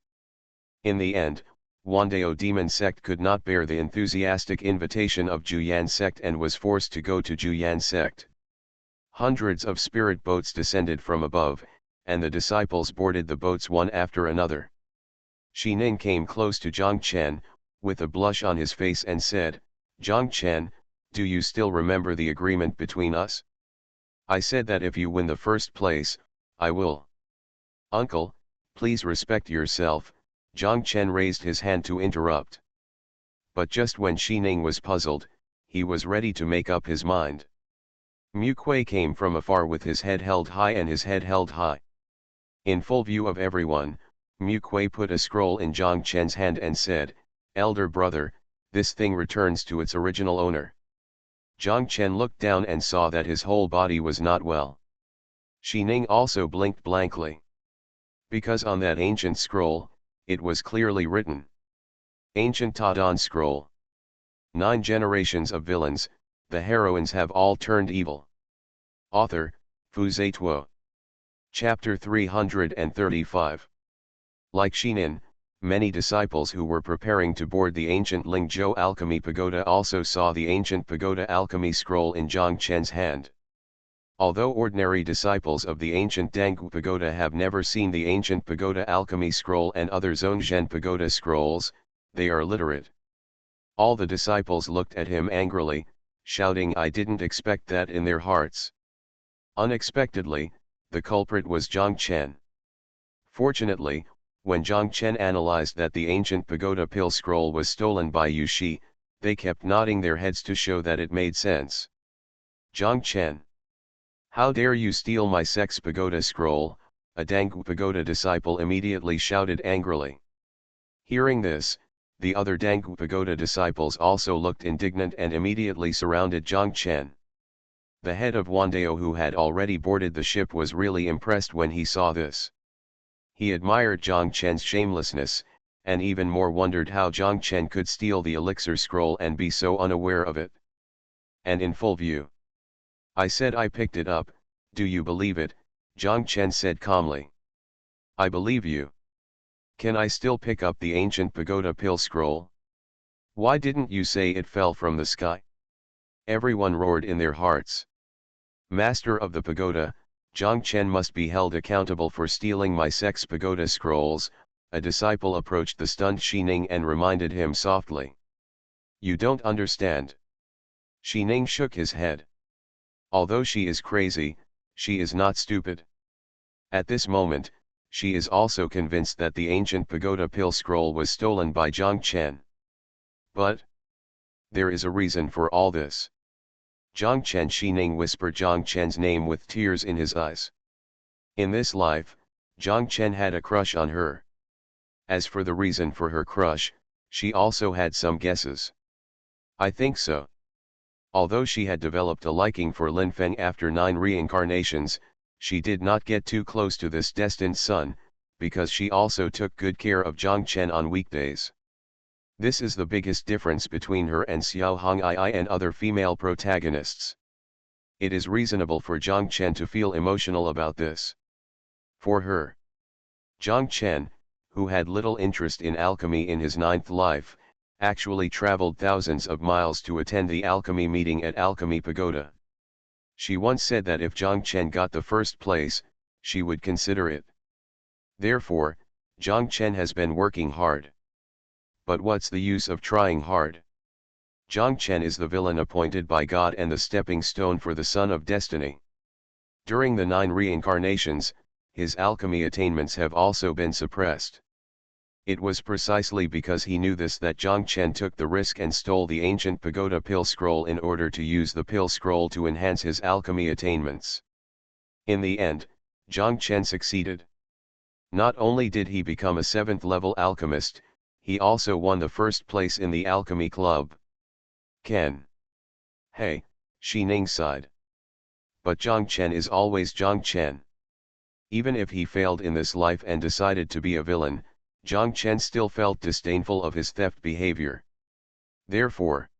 In the end, Wandao demon sect could not bear the enthusiastic invitation of Juyan sect and was forced to go to Juyan sect. Hundreds of spirit boats descended from above, and the disciples boarded the boats one after another. Shi Ning came close to Zhang Chen, with a blush on his face and said, Zhang Chen, do you still remember the agreement between us? I said that if you win the first place, I will. Uncle, please respect yourself, Zhang Chen raised his hand to interrupt. But just when Shi Ning was puzzled, he was ready to make up his mind. Mu Kuei came from afar with his head held high and his head held high. In full view of everyone, Mu Kuei put a scroll in Zhang Chen's hand and said, Elder brother, this thing returns to its original owner. Zhang Chen looked down and saw that his whole body was not well. Shi Ning also blinked blankly. Because on that ancient scroll, it was clearly written. Ancient Tadan Scroll. 9 generations of villains, the heroines have all turned evil. Author, Fu Zituo. Chapter 335. Like Shinin, many disciples who were preparing to board the ancient Lingzhou alchemy pagoda also saw the ancient pagoda alchemy scroll in Zhang Chen's hand. Although ordinary disciples of the ancient Dangu pagoda have never seen the ancient pagoda alchemy scroll and other Zhongzhen pagoda scrolls, they are literate. All the disciples looked at him angrily, shouting I didn't expect that in their hearts. Unexpectedly, the culprit was Zhang Chen. Fortunately, when Zhang Chen analyzed that the ancient pagoda pill scroll was stolen by Yu Shi, they kept nodding their heads to show that it made sense. Zhang Chen. How dare you steal my sect's pagoda scroll, a Dangu pagoda disciple immediately shouted angrily. Hearing this, the other Dangu pagoda disciples also looked indignant and immediately surrounded Zhang Chen. The head of Wandao who had already boarded the ship was really impressed when he saw this. He admired Zhang Chen's shamelessness, and even more wondered how Zhang Chen could steal the elixir scroll and be so unaware of it. And in full view. I said I picked it up, do you believe it? Zhang Chen said calmly. I believe you. Can I still pick up the ancient pagoda pill scroll? Why didn't you say it fell from the sky? Everyone roared in their hearts. Master of the pagoda, Zhang Chen must be held accountable for stealing my sect's pagoda scrolls, a disciple approached the stunned Xining and reminded him softly. You don't understand. Xining shook his head. Although she is crazy, she is not stupid. At this moment, she is also convinced that the ancient pagoda pill scroll was stolen by Zhang Chen. But there is a reason for all this. Zhang Chen. Xining whispered Zhang Chen's name with tears in his eyes. In this life, Zhang Chen had a crush on her. As for the reason for her crush, she also had some guesses. I think so. Although she had developed a liking for Lin Feng after 9 reincarnations, she did not get too close to this destined son, because she also took good care of Zhang Chen on weekdays. This is the biggest difference between her and Xuanhuan and other female protagonists. It is reasonable for Zhang Chen to feel emotional about this. For her, Zhang Chen, who had little interest in alchemy in his 9th life, actually traveled thousands of miles to attend the alchemy meeting at Alchemy Pagoda. She once said that if Zhang Chen got the first place, she would consider it. Therefore, Zhang Chen has been working hard. But what's the use of trying hard? Zhang Chen is the villain appointed by God and the stepping stone for the Son of Destiny. During the 9 reincarnations, his alchemy attainments have also been suppressed. It was precisely because he knew this that Zhang Chen took the risk and stole the ancient pagoda pill scroll in order to use the pill scroll to enhance his alchemy attainments. In the end, Zhang Chen succeeded. Not only did he become a 7th level alchemist, he also won the first place in the alchemy club. Ken. Hey, Xining sighed. But Zhang Chen is always Zhang Chen. Even if he failed in this life and decided to be a villain, Zhang Chen still felt disdainful of his theft behavior. Therefore,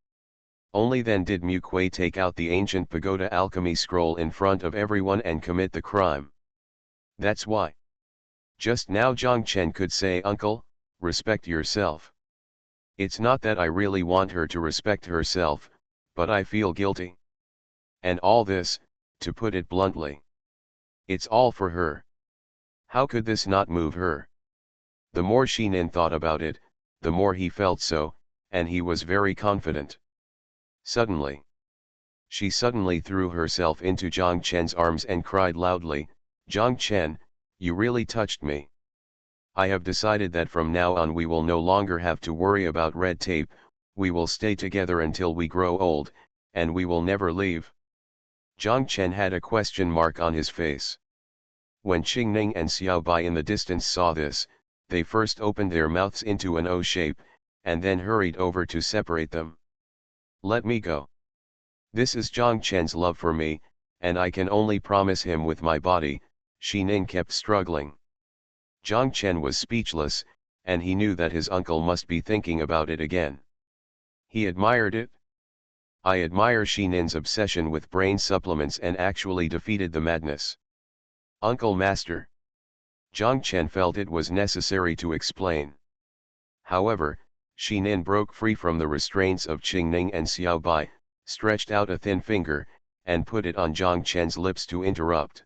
only then did Mu Kuei take out the ancient pagoda alchemy scroll in front of everyone and commit the crime. That's why. Just now Zhang Chen could say, "Uncle, respect yourself." It's not that I really want her to respect herself, but I feel guilty. And all this, to put it bluntly, it's all for her. How could this not move her? The more Xining thought about it, the more he felt so, and he was very confident. Suddenly, she suddenly threw herself into Zhang Chen's arms and cried loudly, "Zhang Chen, you really touched me. I have decided that from now on we will no longer have to worry about red tape, we will stay together until we grow old, and we will never leave." Zhang Chen had a question mark on his face. When Xining and Xiao Bai in the distance saw this, they first opened their mouths into an O shape, and then hurried over to separate them. "Let me go. This is Zhang Chen's love for me, and I can only promise him with my body," Xining kept struggling. Zhang Chen was speechless, and he knew that his uncle must be thinking about it again. He admired it. I admire Xining's obsession with brain supplements and actually defeated the madness. Uncle Master. Zhang Chen felt it was necessary to explain. However, Xining broke free from the restraints of Qingning and Xiao Bai, stretched out a thin finger, and put it on Zhang Chen's lips to interrupt.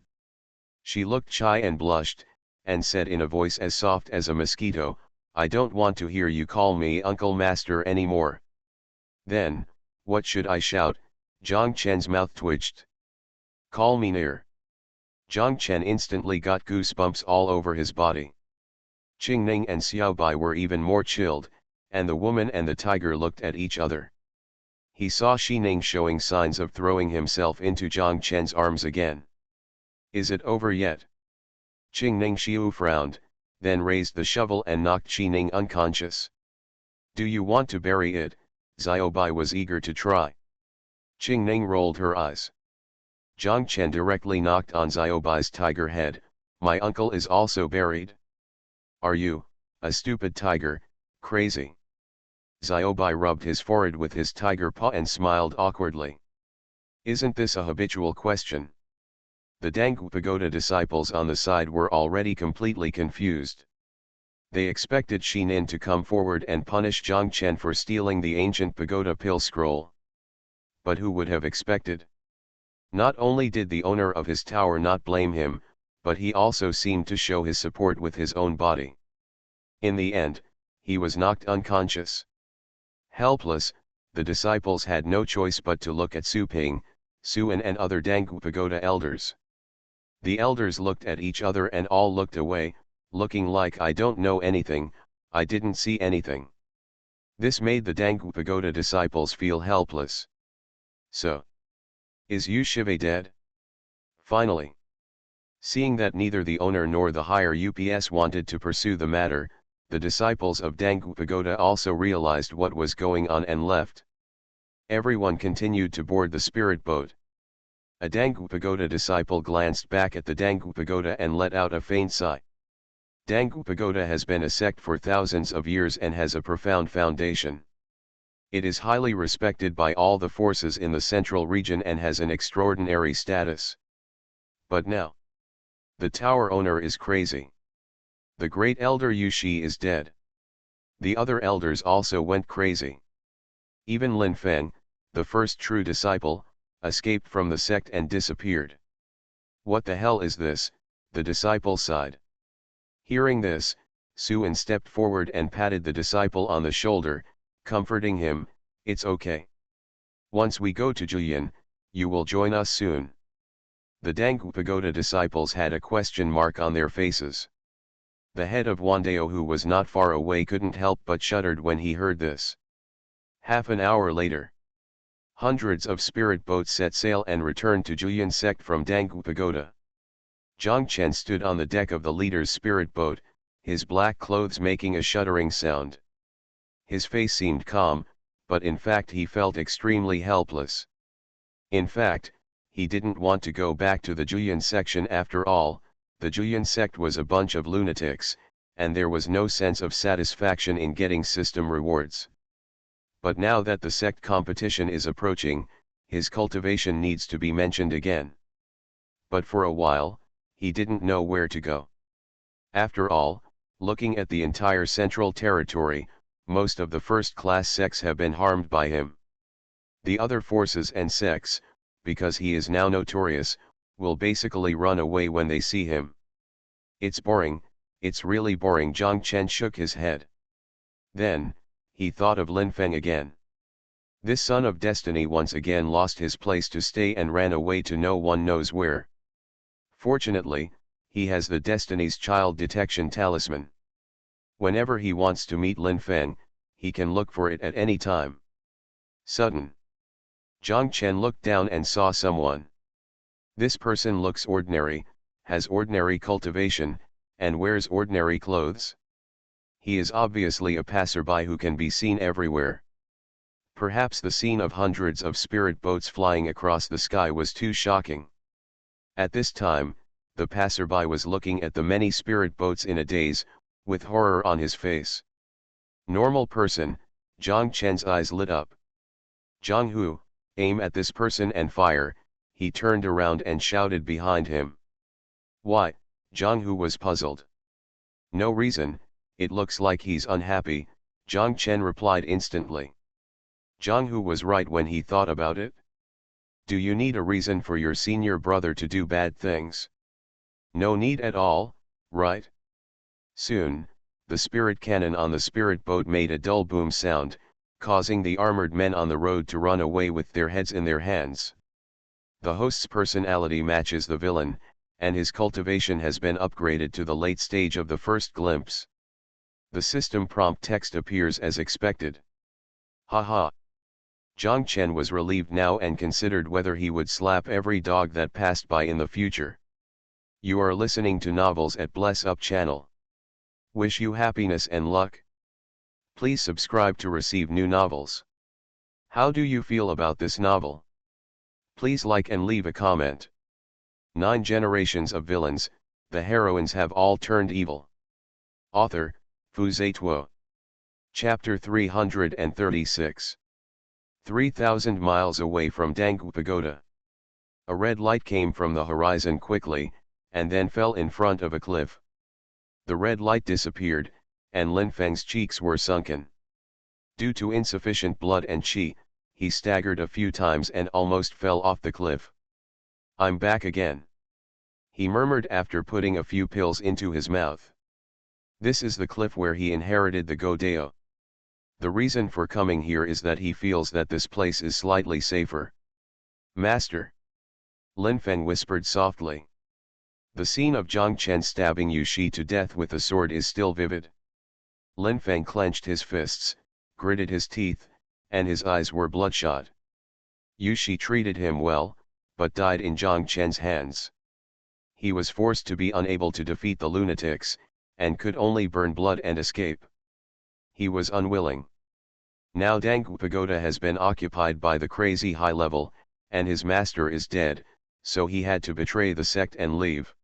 She looked shy and blushed, and said in a voice as soft as a mosquito, "I don't want to hear you call me Uncle Master anymore." Then, what should I shout? Zhang Chen's mouth twitched. "Call me Nir." Zhang Chen instantly got goosebumps all over his body. Qingning and Xiao Bai were even more chilled, and the woman and the tiger looked at each other. He saw Xining showing signs of throwing himself into Zhang Chen's arms again. "Is it over yet?" Qingning Xiu frowned, then raised the shovel and knocked Xining unconscious. "Do you want to bury it?" Xiao Bai was eager to try. Qingning rolled her eyes. Zhang Chen directly knocked on Xiao Bai's tiger head. "My uncle is also buried. Are you, a stupid tiger, crazy?" Xiao Bai rubbed his forehead with his tiger paw and smiled awkwardly. "Isn't this a habitual question?" The Danggu Pagoda disciples on the side were already completely confused. They expected Xining to come forward and punish Zhang Chen for stealing the ancient pagoda pill scroll. But who would have expected? Not only did the owner of his tower not blame him, but he also seemed to show his support with his own body. In the end, he was knocked unconscious. Helpless, the disciples had no choice but to look at Su Ping, Xuan and other Dangu Pagoda elders. The elders looked at each other and all looked away, looking like I don't know anything, I didn't see anything. This made the Dangu Pagoda disciples feel helpless. So, is Yu Shive dead? Finally. Seeing that neither the owner nor the higher UPS wanted to pursue the matter, the disciples of Dangu Pagoda also realized what was going on and left. Everyone continued to board the spirit boat. A Dangu Pagoda disciple glanced back at the Dangu Pagoda and let out a faint sigh. Dangu Pagoda has been a sect for thousands of years and has a profound foundation. It is highly respected by all the forces in the central region and has an extraordinary status. But now, the tower owner is crazy. The great elder Yu Shi is dead. The other elders also went crazy. Even Lin Feng, the first true disciple, escaped from the sect and disappeared. What the hell is this? The disciple sighed. Hearing this, Xuan stepped forward and patted the disciple on the shoulder, comforting him, "It's okay. Once we go to Julian, you will join us soon." The Dangu Pagoda disciples had a question mark on their faces. The head of Wandao, who was not far away, couldn't help but shuddered when he heard this. Half an hour later, hundreds of spirit boats set sail and returned to Julian sect from Dangu Pagoda. Zhang Chen stood on the deck of the leader's spirit boat, his black clothes making a shuddering sound. His face seemed calm, but in fact he felt extremely helpless. In fact, he didn't want to go back to the Julian section after all. The Julian sect was a bunch of lunatics, and there was no sense of satisfaction in getting system rewards. But now that the sect competition is approaching, his cultivation needs to be mentioned again. But for a while, he didn't know where to go. After all, looking at the entire central territory, most of the first-class sects have been harmed by him. The other forces and sects, because he is now notorious, will basically run away when they see him. It's boring, it's really boring. Zhang Chen shook his head. Then, he thought of Lin Feng again. This son of destiny once again lost his place to stay and ran away to no one knows where. Fortunately, he has the Destiny's Child detection talisman. Whenever he wants to meet Lin Feng, he can look for it at any time. Sudden. Zhang Chen looked down and saw someone. This person looks ordinary, has ordinary cultivation, and wears ordinary clothes. He is obviously a passerby who can be seen everywhere. Perhaps the scene of hundreds of spirit boats flying across the sky was too shocking. At this time, the passerby was looking at the many spirit boats in a daze, with horror on his face. Normal person, Zhang Chen's eyes lit up. Zhang Hu, aim at this person and fire. He turned around and shouted behind him. Why? Zhang Hu was puzzled. No reason, it looks like he's unhappy, Zhang Chen replied instantly. Zhang Hu was right when he thought about it. Do you need a reason for your senior brother to do bad things? No need at all, right? Soon, the spirit cannon on the spirit boat made a dull boom sound, causing the armored men on the road to run away with their heads in their hands. The host's personality matches the villain, and his cultivation has been upgraded to the late stage of the first glimpse. The system prompt text appears as expected. Haha. Zhang Chen was relieved now and considered whether he would slap every dog that passed by in the future. You are listening to Novels at Bless Up channel. Wish you happiness and luck. Please subscribe to receive new novels. How do you feel about this novel? Please like and leave a comment. 9 generations of villains, the heroines have all turned evil. Author, Fu Zituo. Chapter 336. 3,000 miles away from Dangu Pagoda. A red light came from the horizon quickly, and then fell in front of a cliff. The red light disappeared, and Lin Feng's cheeks were sunken. Due to insufficient blood and qi, he staggered a few times and almost fell off the cliff. I'm back again, he murmured after putting a few pills into his mouth. This is the cliff where he inherited the Godeo. The reason for coming here is that he feels that this place is slightly safer. Master. Lin Feng whispered softly. The scene of Zhang Chen stabbing Yu Shi to death with a sword is still vivid. Lin Feng clenched his fists, gritted his teeth, and his eyes were bloodshot. Yu Shi treated him well, but died in Zhang Chen's hands. He was forced to be unable to defeat the lunatics, and could only burn blood and escape. He was unwilling. Now Dangu Pagoda has been occupied by the crazy high level, and his master is dead, so he had to betray the sect and leave.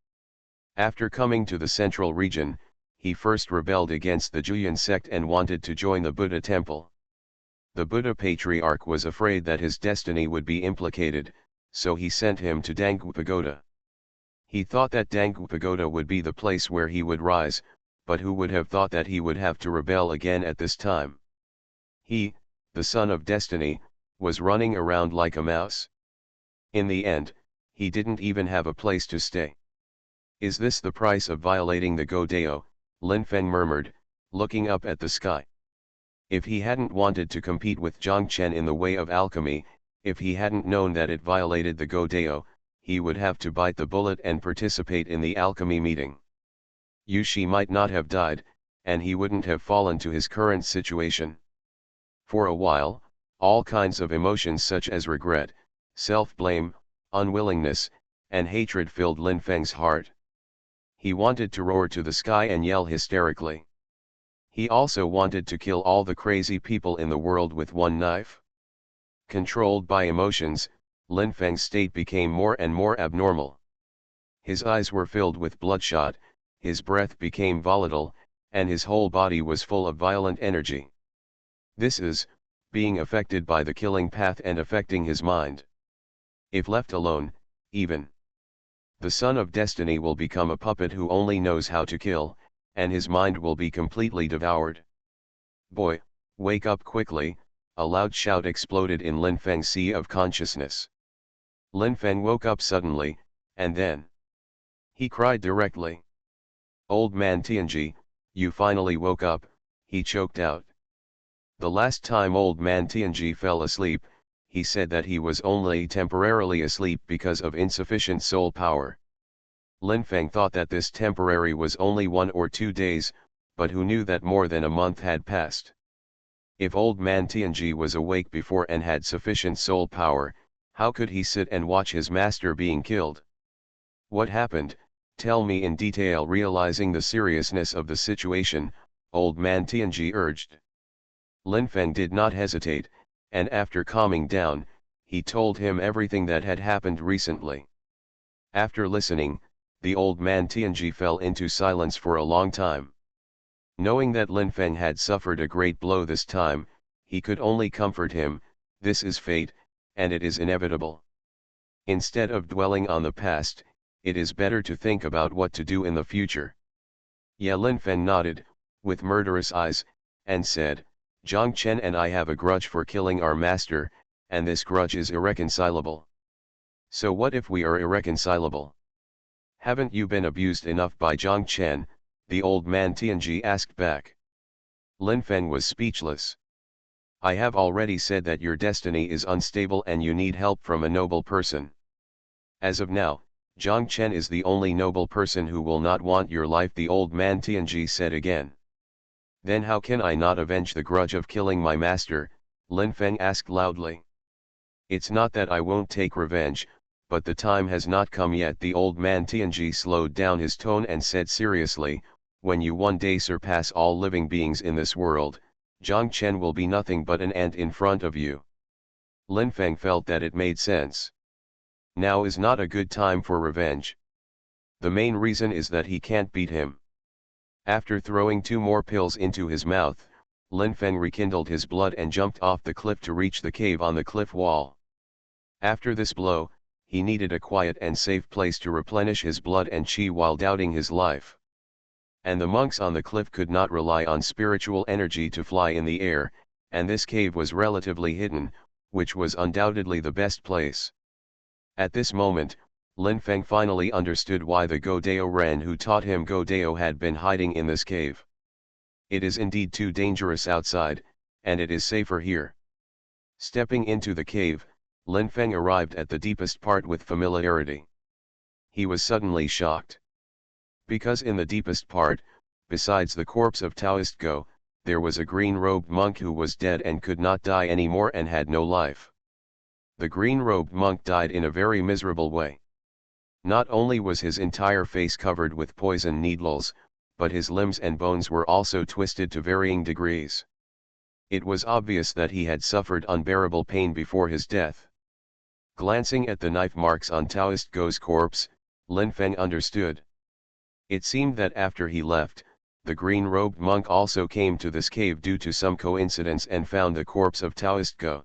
After coming to the central region, he first rebelled against the Juyan sect and wanted to join the Buddha temple. The Buddha patriarch was afraid that his destiny would be implicated, so he sent him to Dangu Pagoda. He thought that Dangu Pagoda would be the place where he would rise, but who would have thought that he would have to rebel again at this time? He, the son of destiny, was running around like a mouse. In the end, he didn't even have a place to stay. Is this the price of violating the Godeo? Lin Feng murmured, looking up at the sky. If he hadn't wanted to compete with Zhang Chen in the way of alchemy, if he hadn't known that it violated the Godeo, he would have to bite the bullet and participate in the alchemy meeting. Yu Shi might not have died, and he wouldn't have fallen to his current situation. For a while, all kinds of emotions such as regret, self-blame, unwillingness, and hatred filled Lin Feng's heart. He wanted to roar to the sky and yell hysterically. He also wanted to kill all the crazy people in the world with one knife. Controlled by emotions, Lin Feng's state became more and more abnormal. His eyes were filled with bloodshot, his breath became volatile, and his whole body was full of violent energy. This is, being affected by the killing path and affecting his mind. If left alone, even the son of destiny will become a puppet who only knows how to kill, and his mind will be completely devoured. Boy, wake up quickly, a loud shout exploded in Lin Feng's sea of consciousness. Lin Feng woke up suddenly, and then he cried directly. Old man Tianji, you finally woke up, he choked out. The last time old man Tianji fell asleep, he said that he was only temporarily asleep because of insufficient soul power. Lin Feng thought that this temporary was only 1 or 2 days, but who knew that more than a month had passed? If old man Tianji was awake before and had sufficient soul power, how could he sit and watch his master being killed? What happened? Tell me in detail. Realizing the seriousness of the situation, old man Tianji urged. Lin Feng did not hesitate, and after calming down, he told him everything that had happened recently. After listening, the old man Tianji fell into silence for a long time. Knowing that Lin Feng had suffered a great blow this time, he could only comfort him. This is fate, and it is inevitable. Instead of dwelling on the past, it is better to think about what to do in the future. Yeah, Lin Feng nodded, with murderous eyes, and said, Zhang Chen and I have a grudge for killing our master, and this grudge is irreconcilable. So what if we are irreconcilable? Haven't you been abused enough by Zhang Chen? The old man Tianji asked back. Lin Feng was speechless. I have already said that your destiny is unstable and you need help from a noble person. As of now, Zhang Chen is the only noble person who will not want your life, the old man Tianji said again. Then how can I not avenge the grudge of killing my master? Lin Feng asked loudly. It's not that I won't take revenge, but the time has not come yet. The old man Tianji slowed down his tone and said seriously, when you one day surpass all living beings in this world, Zhang Chen will be nothing but an ant in front of you. Lin Feng felt that it made sense. Now is not a good time for revenge. The main reason is that he can't beat him. After throwing 2 more pills into his mouth, Lin Feng rekindled his blood and jumped off the cliff to reach the cave on the cliff wall. After this blow, he needed a quiet and safe place to replenish his blood and chi while doubting his life. And the monks on the cliff could not rely on spiritual energy to fly in the air, and this cave was relatively hidden, which was undoubtedly the best place. At this moment, Lin Feng finally understood why the Godeo Ren who taught him Godeo had been hiding in this cave. It is indeed too dangerous outside, and it is safer here. Stepping into the cave, Lin Feng arrived at the deepest part with familiarity. He was suddenly shocked. Because in the deepest part, besides the corpse of Taoist Go, there was a green-robed monk who was dead and could not die anymore and had no life. The green-robed monk died in a very miserable way. Not only was his entire face covered with poison needles, but his limbs and bones were also twisted to varying degrees. It was obvious that he had suffered unbearable pain before his death. Glancing at the knife marks on Taoist Go's corpse, Lin Feng understood. It seemed that after he left, the green-robed monk also came to this cave due to some coincidence and found the corpse of Taoist Go.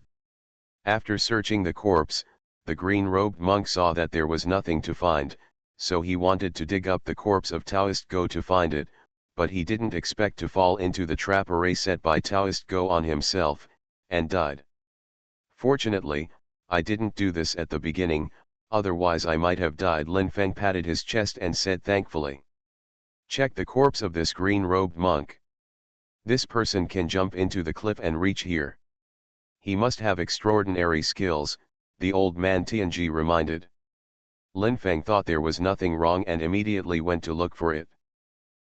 After searching the corpse, the green-robed monk saw that there was nothing to find, so he wanted to dig up the corpse of Taoist Go to find it, but he didn't expect to fall into the trap array set by Taoist Go on himself, and died. Fortunately, I didn't do this at the beginning, otherwise I might have died. Lin Feng patted his chest and said thankfully. Check the corpse of this green-robed monk. This person can jump into the cliff and reach here. He must have extraordinary skills, the old man Tianji reminded. Lin Feng thought there was nothing wrong and immediately went to look for it.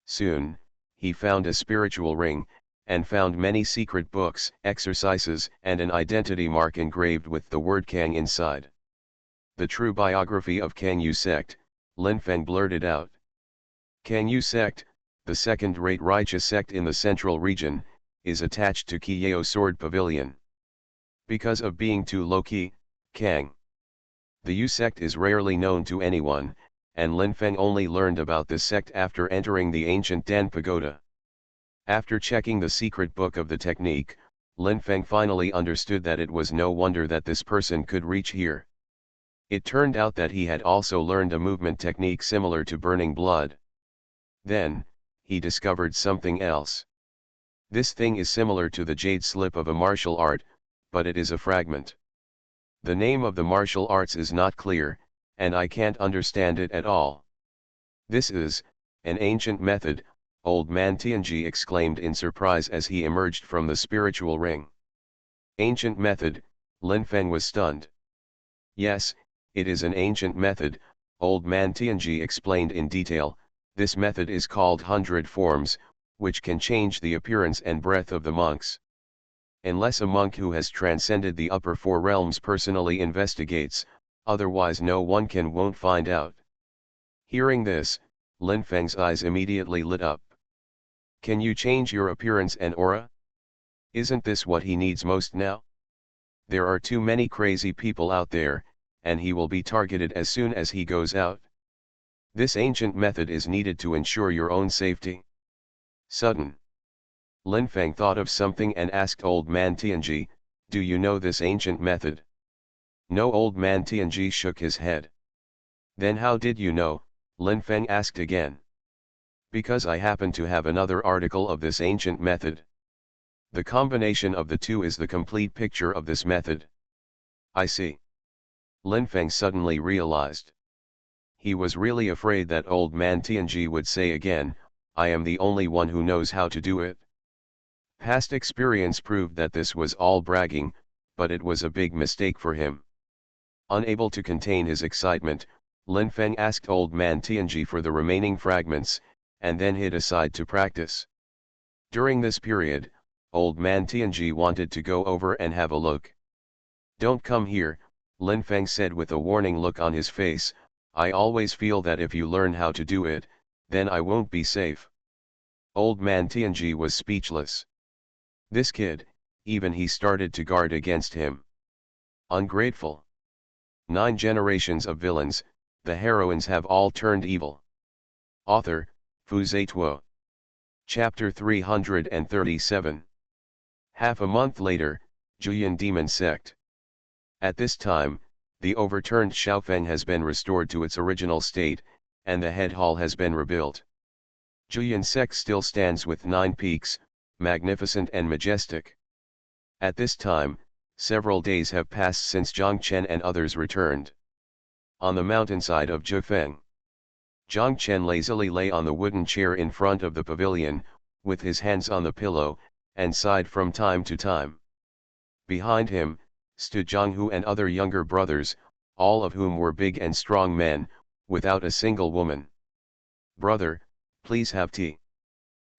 Soon, he found a spiritual ring, and found many secret books, exercises, and an identity mark engraved with the word Kang inside. The true biography of Kang Yu sect, Lin Feng blurted out. Kang Yu sect, the second-rate righteous sect in the central region, is attached to Qiyao Sword Pavilion. Because of being too low-key, Kang. The Yu sect is rarely known to anyone, and Lin Feng only learned about this sect after entering the ancient Dan Pagoda. After checking the secret book of the technique, Lin Feng finally understood that it was no wonder that this person could reach here. It turned out that he had also learned a movement technique similar to burning blood. Then, he discovered something else. This thing is similar to the jade slip of a martial art, but it is a fragment. The name of the martial arts is not clear, and I can't understand it at all. This is an ancient method, old man Tianji exclaimed in surprise as he emerged from the spiritual ring. Ancient method, Lin Feng was stunned. Yes, it is an ancient method, old man Tianji explained in detail. This method is called 100 forms, which can change the appearance and breath of the monks. Unless a monk who has transcended the upper four realms personally investigates, otherwise no one won't find out. Hearing this, Lin Feng's eyes immediately lit up. Can you change your appearance and aura? Isn't this what he needs most now? There are too many crazy people out there, and he will be targeted as soon as he goes out. This ancient method is needed to ensure your own safety. Sudden. Lin Feng thought of something and asked old man Tianji, do you know this ancient method? No, old man Tianji shook his head. Then how did you know? Lin Feng asked again. Because I happen to have another article of this ancient method. The combination of the two is the complete picture of this method. I see. Lin Feng suddenly realized. He was really afraid that old man Tianji would say again, I am the only one who knows how to do it. Past experience proved that this was all bragging, but it was a big mistake for him. Unable to contain his excitement, Lin Feng asked old man Tianji for the remaining fragments, and then hid aside to practice. During this period, old man Tianji wanted to go over and have a look. Don't come here, Lin Feng said with a warning look on his face, I always feel that if you learn how to do it, then I won't be safe. Old man Tianji was speechless. This kid, even he started to guard against him. Ungrateful. 9 generations of villains, the heroines have all turned evil. Author, Fu Zituo. Chapter 337. Half a month later, Juyan Demon Sect. At this time, the overturned Shaofeng has been restored to its original state, and the head hall has been rebuilt. Juyan Sect still stands with 9 peaks, magnificent and majestic. At this time, several days have passed since Zhang Chen and others returned. On the mountainside of Zhifeng, Jiang Chen lazily lay on the wooden chair in front of the pavilion, with his hands on the pillow, and sighed from time to time. Behind him, stood Xuanhuan and other younger brothers, all of whom were big and strong men, without a single woman. "Brother, please have tea."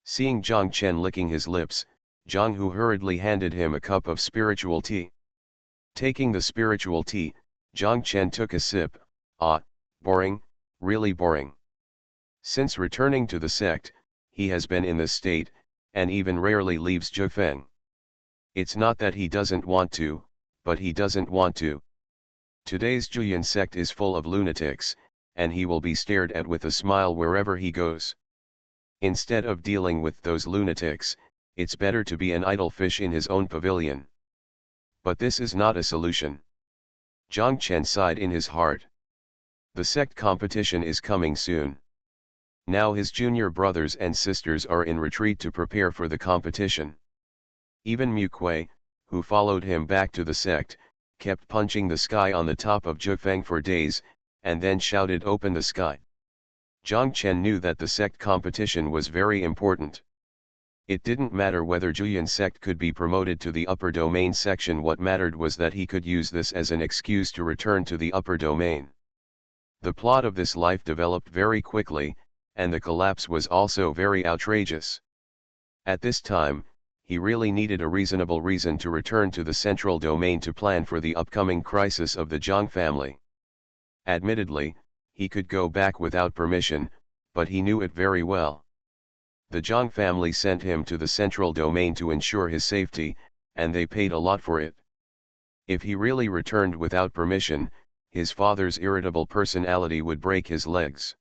Seeing Jiang Chen licking his lips, Xuanhu hurriedly handed him a cup of spiritual tea. Taking the spiritual tea, Jiang Chen took a sip. "Ah, boring, really boring." Since returning to the sect, he has been in this state, and even rarely leaves Zhifeng. It's not that he doesn't want to, but he doesn't want to. Today's Juyan sect is full of lunatics, and he will be stared at with a smile wherever he goes. Instead of dealing with those lunatics, it's better to be an idle fish in his own pavilion. But this is not a solution. Jiang Chen sighed in his heart. The sect competition is coming soon. Now his junior brothers and sisters are in retreat to prepare for the competition. Even Mu Kuei, who followed him back to the sect, kept punching the sky on the top of Zhifeng for days, and then shouted, "Open the sky." Jiang Chen knew that the sect competition was very important. It didn't matter whether Juyan sect could be promoted to the upper domain section, what mattered was that he could use this as an excuse to return to the upper domain. The plot of this life developed very quickly, and the collapse was also very outrageous. At this time, he really needed a reasonable reason to return to the central domain to plan for the upcoming crisis of the Zhang family. Admittedly, he could go back without permission, but he knew it very well. The Zhang family sent him to the central domain to ensure his safety, and they paid a lot for it. If he really returned without permission, his father's irritable personality would break his legs.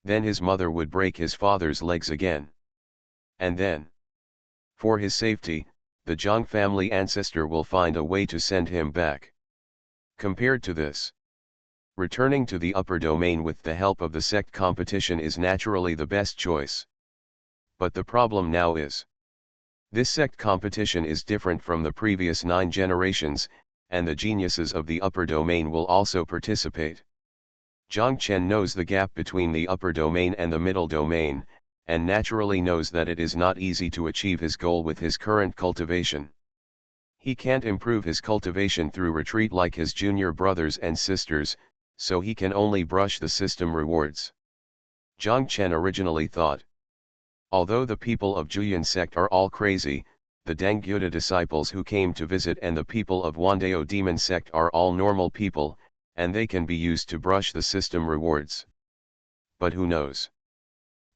Then his mother would break his father's legs again. And then, for his safety, the Zhang family ancestor will find a way to send him back. Compared to this, returning to the upper domain with the help of the sect competition is naturally the best choice. But the problem now is, this sect competition is different from the previous 9 generations, and the geniuses of the upper domain will also participate. Jiang Chen knows the gap between the upper domain and the middle domain, and naturally knows that it is not easy to achieve his goal with his current cultivation. He can't improve his cultivation through retreat like his junior brothers and sisters, so he can only brush the system rewards. Jiang Chen originally thought, although the people of Juyan sect are all crazy, the Dangyuda disciples who came to visit and the people of Wandao demon sect are all normal people, and they can be used to brush the system rewards. But who knows?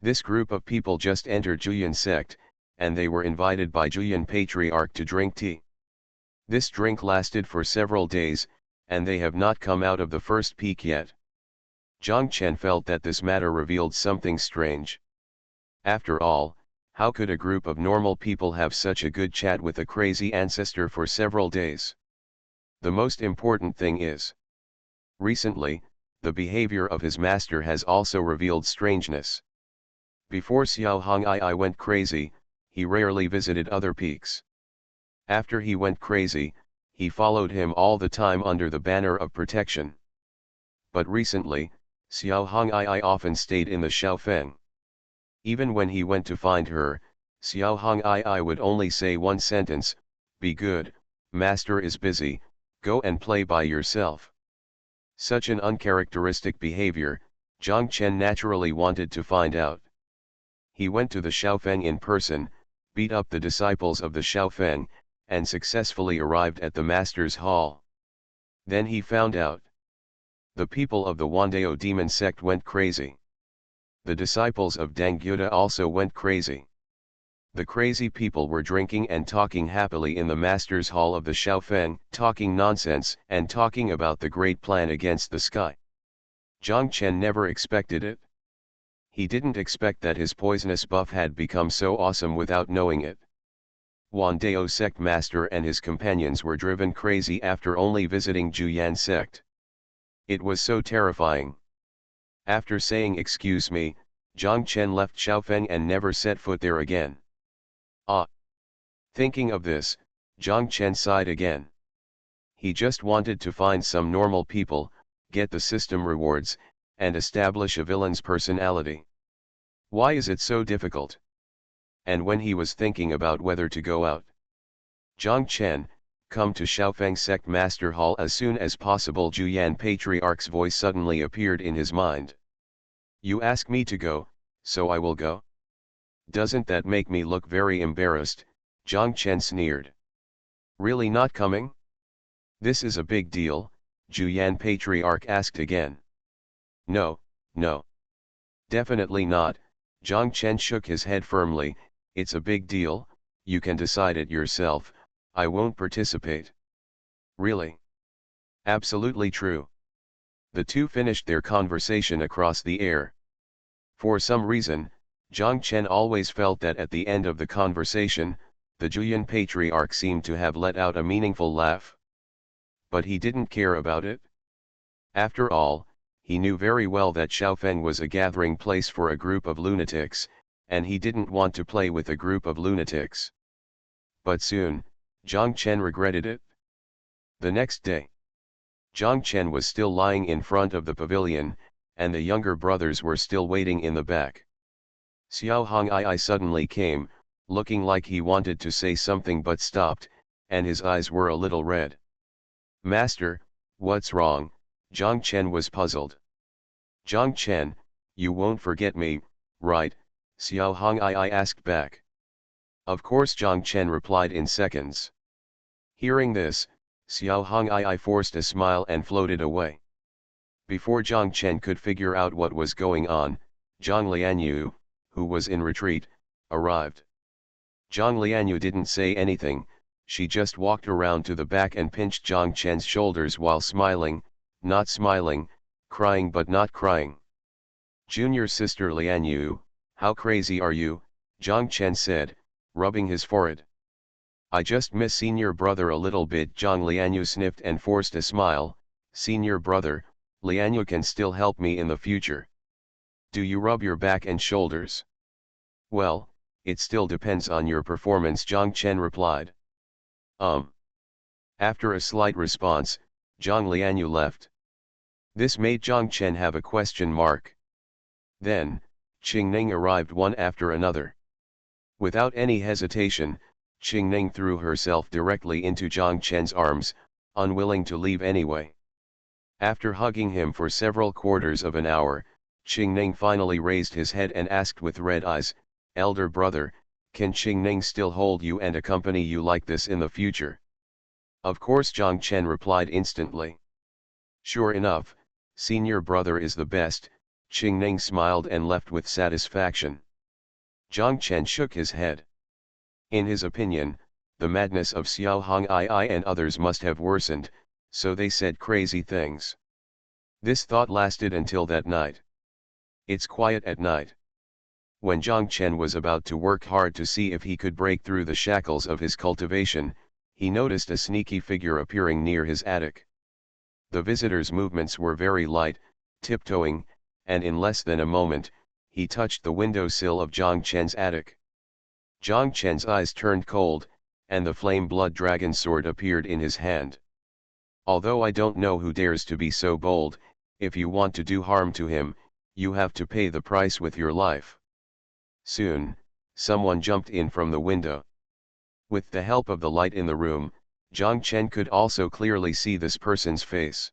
This group of people just entered Juyan sect, and they were invited by Juyan Patriarch to drink tea. This drink lasted for several days, and they have not come out of the first peak yet. Jiang Chen felt that this matter revealed something strange. After all, how could a group of normal people have such a good chat with a crazy ancestor for several days? The most important thing is, recently, the behavior of his master has also revealed strangeness. Before Xuanhuan went crazy, he rarely visited other peaks. After he went crazy, he followed him all the time under the banner of protection. But recently, Xuanhuan often stayed in the Shaofeng. Even when he went to find her, Xuanhuan would only say one sentence, "Be good, master is busy, go and play by yourself." Such an uncharacteristic behavior, Jiang Chen naturally wanted to find out. He went to the Shaofeng in person, beat up the disciples of the Shaofeng, and successfully arrived at the master's hall. Then he found out. The people of the Wandao demon sect went crazy. The disciples of Dangyuda also went crazy. The crazy people were drinking and talking happily in the master's hall of the Shaofeng, talking nonsense and talking about the great plan against the sky. Jiang Chen never expected it. He didn't expect that his poisonous buff had become so awesome without knowing it. Wandao sect master and his companions were driven crazy after only visiting Juyan sect. It was so terrifying. After saying "excuse me," Jiang Chen left Shaofeng and never set foot there again. Ah! Thinking of this, Jiang Chen sighed again. He just wanted to find some normal people, get the system rewards, and establish a villain's personality. Why is it so difficult? And when he was thinking about whether to go out, Zhang Chen, come to Shaofeng Sect Master Hall as soon as possible. Juyan Patriarch's voice suddenly appeared in his mind. You ask me to go, so I will go? Doesn't that make me look very embarrassed? Zhang Chen sneered. Really not coming? This is a big deal, Juyan Patriarch asked again. No, no. Definitely not, Zhang Chen shook his head firmly. It's a big deal, you can decide it yourself, I won't participate. Really? Absolutely true. The two finished their conversation across the air. For some reason, Zhang Chen always felt that at the end of the conversation, the Juyan Patriarch seemed to have let out a meaningful laugh. But he didn't care about it. After all, he knew very well that Shaofeng was a gathering place for a group of lunatics, and he didn't want to play with a group of lunatics. But soon, Zhang Chen regretted it. The next day, Zhang Chen was still lying in front of the pavilion, and the younger brothers were still waiting in the back. Xiao Hong'ai suddenly came, looking like he wanted to say something but stopped, and his eyes were a little red. Master, what's wrong? Zhang Chen was puzzled. Zhang Chen, you won't forget me, right? Xiao Hong'ai asked back. Of course, Zhang Chen replied in seconds. Hearing this, Xiao Hong'ai forced a smile and floated away. Before Zhang Chen could figure out what was going on, Zhang Lianyu, who was in retreat, arrived. Zhang Lianyu didn't say anything, she just walked around to the back and pinched Zhang Chen's shoulders while smiling, not smiling, crying but not crying. Junior sister Lianyu, how crazy are you? Zhang Chen said, rubbing his forehead. I just miss senior brother a little bit. Zhang Lianyu sniffed and forced a smile. Senior brother, Lianyu can still help me in the future. Do you rub your back and shoulders? Well, it still depends on your performance, Zhang Chen replied. After a slight response, Zhang Lianyu left. This made Zhang Chen have a question mark. Then, Qingning arrived one after another. Without any hesitation, Qingning threw herself directly into Zhang Chen's arms, unwilling to leave anyway. After hugging him for several quarters of an hour, Qingning finally raised his head and asked with red eyes, Elder brother, can Qingning still hold you and accompany you like this in the future? Of course, Zhang Chen replied instantly. Sure enough, senior brother is the best. Qingning smiled and left with satisfaction. Zhang Chen shook his head. In his opinion, the madness of Xiao Hong'ai and others must have worsened, so they said crazy things. This thought lasted until that night. It's quiet at night. When Zhang Chen was about to work hard to see if he could break through the shackles of his cultivation, he noticed a sneaky figure appearing near his attic. The visitor's movements were very light, tiptoeing, and in less than a moment, he touched the windowsill of Zhang Chen's attic. Zhang Chen's eyes turned cold, and the flame blood dragon sword appeared in his hand. Although I don't know who dares to be so bold, if you want to do harm to him, you have to pay the price with your life. Soon, someone jumped in from the window. With the help of the light in the room, Zhang Chen could also clearly see this person's face.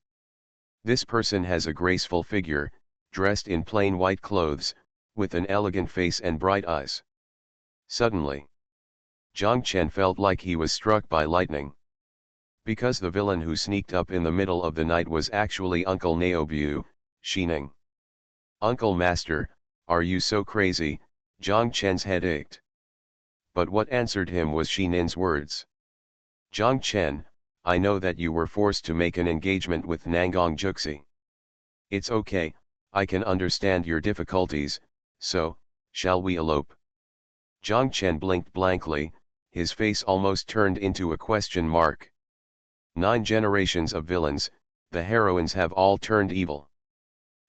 This person has a graceful figure, dressed in plain white clothes, with an elegant face and bright eyes. Suddenly, Zhang Chen felt like he was struck by lightning. Because the villain who sneaked up in the middle of the night was actually Uncle Naobu, Shining. Uncle Master, are you so crazy? Zhang Chen's head ached. But what answered him was Shinin's words. Zhang Chen, I know that you were forced to make an engagement with Nangong Juxi. It's okay, I can understand your difficulties, so, shall we elope? Zhang Chen blinked blankly, his face almost turned into a question mark. 9 generations of villains, the heroines have all turned evil.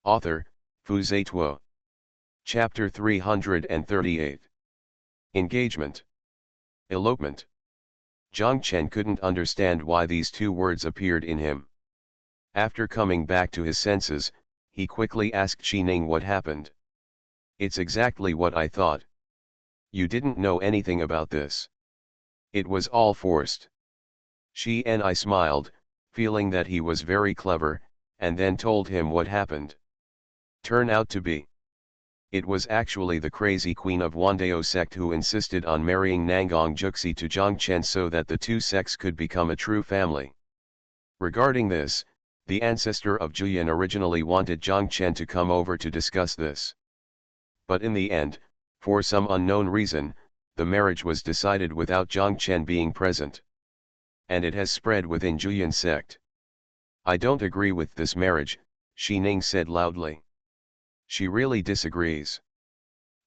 Author, Fu Zituo. Chapter 338. Engagement. Elopement. Zhang Chen couldn't understand why these two words appeared in him. After coming back to his senses, he quickly asked Xining what happened. It's exactly what I thought. You didn't know anything about this. It was all forced. She and I smiled, feeling that he was very clever, and then told him what happened. Turn out to be. It was actually the crazy queen of Wandao sect who insisted on marrying Nangong Juxi to Zhang Chen so that the two sects could become a true family. Regarding this, the ancestor of Juyan originally wanted Zhang Chen to come over to discuss this. But in the end, for some unknown reason, the marriage was decided without Zhang Chen being present. And it has spread within Juyan sect. I don't agree with this marriage, Xining said loudly. She really disagrees.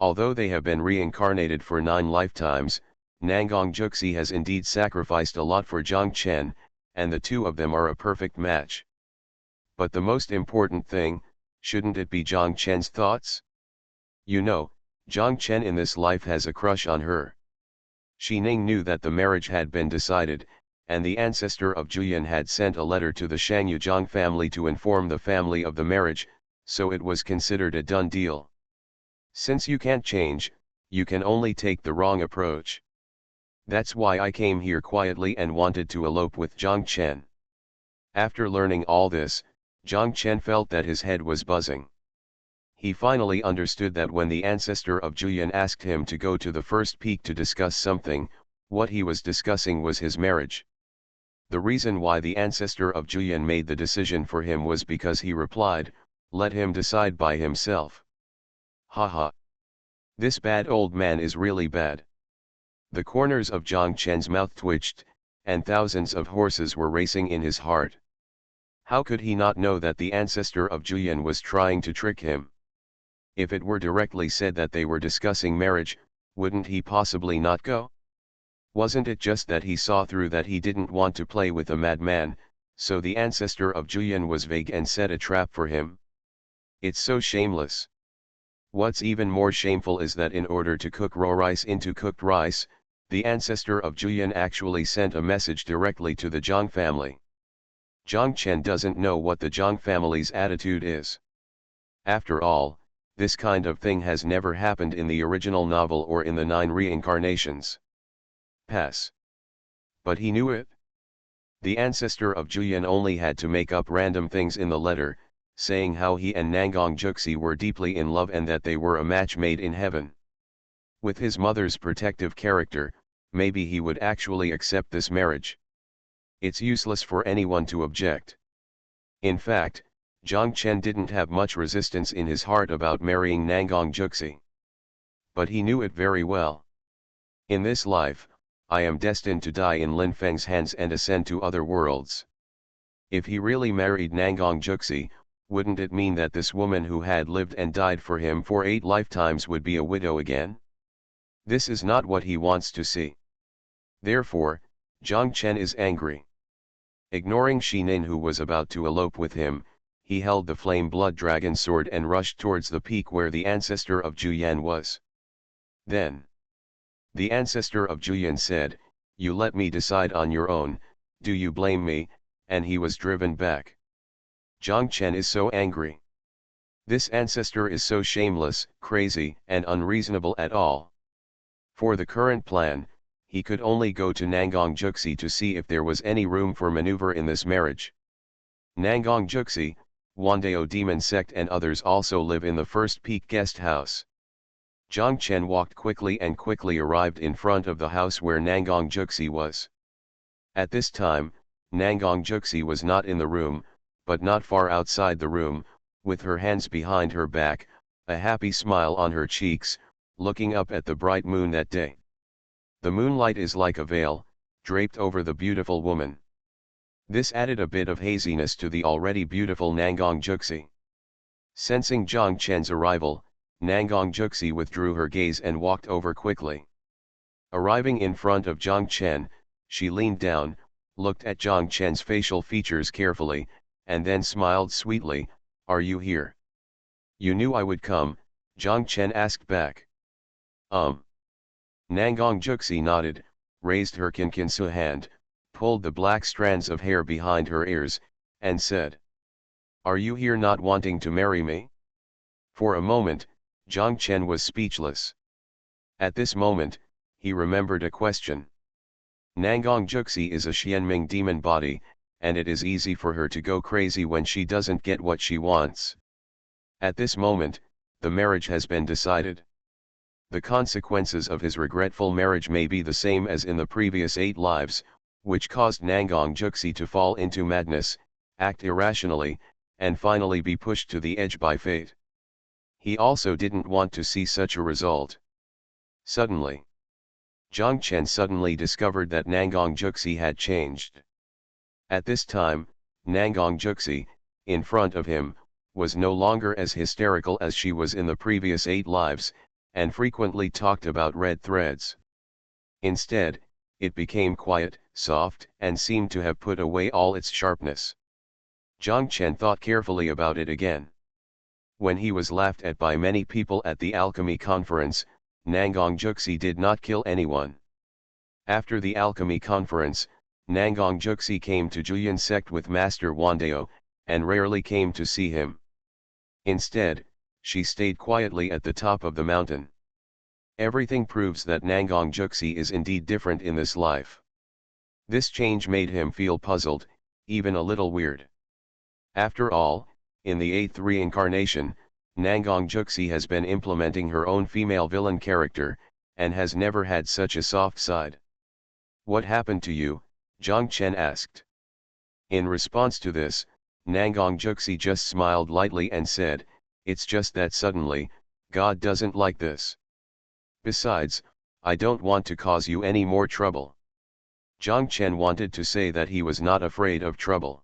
Although they have been reincarnated for 9 lifetimes, Nangong Juxi has indeed sacrificed a lot for Zhang Chen, and the two of them are a perfect match. But the most important thing, shouldn't it be Zhang Chen's thoughts? You know, Zhang Chen in this life has a crush on her. Xining knew that the marriage had been decided, and the ancestor of Juyan had sent a letter to the Shangyu Zhang family to inform the family of the marriage, so it was considered a done deal. Since you can't change, you can only take the wrong approach. That's why I came here quietly and wanted to elope with Zhang Chen. After learning all this, Zhang Chen felt that his head was buzzing. He finally understood that when the ancestor of Juyan asked him to go to the first peak to discuss something, what he was discussing was his marriage. The reason why the ancestor of Juyan made the decision for him was because he replied, "Let him decide by himself." Haha. This bad old man is really bad. The corners of Zhang Chen's mouth twitched, and thousands of horses were racing in his heart. How could he not know that the ancestor of Juyan was trying to trick him? If it were directly said that they were discussing marriage, wouldn't he possibly not go? Wasn't it just that he saw through that he didn't want to play with a madman, so the ancestor of Juyan was vague and set a trap for him? It's so shameless. What's even more shameful is that in order to cook raw rice into cooked rice, the ancestor of Juyan actually sent a message directly to the Zhang family. Zhang Chen doesn't know what the Zhang family's attitude is. After all, this kind of thing has never happened in the original novel or in the 9 reincarnations. Pass. But he knew it. The ancestor of Juyan only had to make up random things in the letter, saying how he and Nangong Juxi were deeply in love and that they were a match made in heaven. With his mother's protective character, maybe he would actually accept this marriage. It's useless for anyone to object. In fact, Zhang Chen didn't have much resistance in his heart about marrying Nangong Juxi. But he knew it very well. In this life, I am destined to die in Lin Feng's hands and ascend to other worlds. If he really married Nangong Juxi, wouldn't it mean that this woman who had lived and died for him for 8 lifetimes would be a widow again? This is not what he wants to see. Therefore, Zhang Chen is angry. Ignoring Xining who was about to elope with him, he held the flame blood dragon sword and rushed towards the peak where the ancestor of Juyan was. Then, the ancestor of Juyan said, "You let me decide on your own, do you blame me?" and he was driven back. Zhang Chen is so angry. This ancestor is so shameless, crazy, and unreasonable at all. For the current plan, he could only go to Nangong Juxi to see if there was any room for maneuver in this marriage. Nangong Juxi, Wandao demon sect and others also live in the first peak guest house. Zhang Chen walked quickly and quickly arrived in front of the house where Nangong Juxi was. At this time, Nangong Juxi was not in the room, but not far outside the room, with her hands behind her back, a happy smile on her cheeks, looking up at the bright moon that day. The moonlight is like a veil, draped over the beautiful woman. This added a bit of haziness to the already beautiful Nangong Juxi. Sensing Zhang Chen's arrival, Nangong Juxi withdrew her gaze and walked over quickly. Arriving in front of Zhang Chen, she leaned down, looked at Zhang Chen's facial features carefully, and then smiled sweetly. "Are you here?" "You knew I would come," Zhang Chen asked back. Nangong Juxi nodded, raised her kinkinsu hand, pulled the black strands of hair behind her ears, and said, Are you here not wanting to marry me? For a moment, Jiang Chen was speechless. At this moment, he remembered a question. Nangong Juxi is a Xianming demon body, and it is easy for her to go crazy when she doesn't get what she wants. At this moment, the marriage has been decided. The consequences of his regretful marriage may be the same as in the previous 8 lives, which caused Nangong Juxi to fall into madness, act irrationally, and finally be pushed to the edge by fate. He also didn't want to see such a result. Suddenly, Jiang Chen suddenly discovered that Nangong Juxi had changed. At this time, Nangong Juxi, in front of him, was no longer as hysterical as she was in the previous 8 lives, and frequently talked about red threads. Instead, it became quiet, soft, and seemed to have put away all its sharpness. Jiang Chen thought carefully about it again. When he was laughed at by many people at the alchemy conference, Nangong Juxi did not kill anyone. After the alchemy conference, Nangong Juxi came to Juyan sect with Master Wandao, and rarely came to see him. Instead, she stayed quietly at the top of the mountain. Everything proves that Nangong Juxi is indeed different in this life. This change made him feel puzzled, even a little weird. After all, in the 8th reincarnation, Nangong Juxi has been implementing her own female villain character, and has never had such a soft side. What happened to you? Jiang Chen asked. In response to this, Nangong Juxi just smiled lightly and said, "It's just that suddenly, God doesn't like this. Besides, I don't want to cause you any more trouble." Jiang Chen wanted to say that he was not afraid of trouble.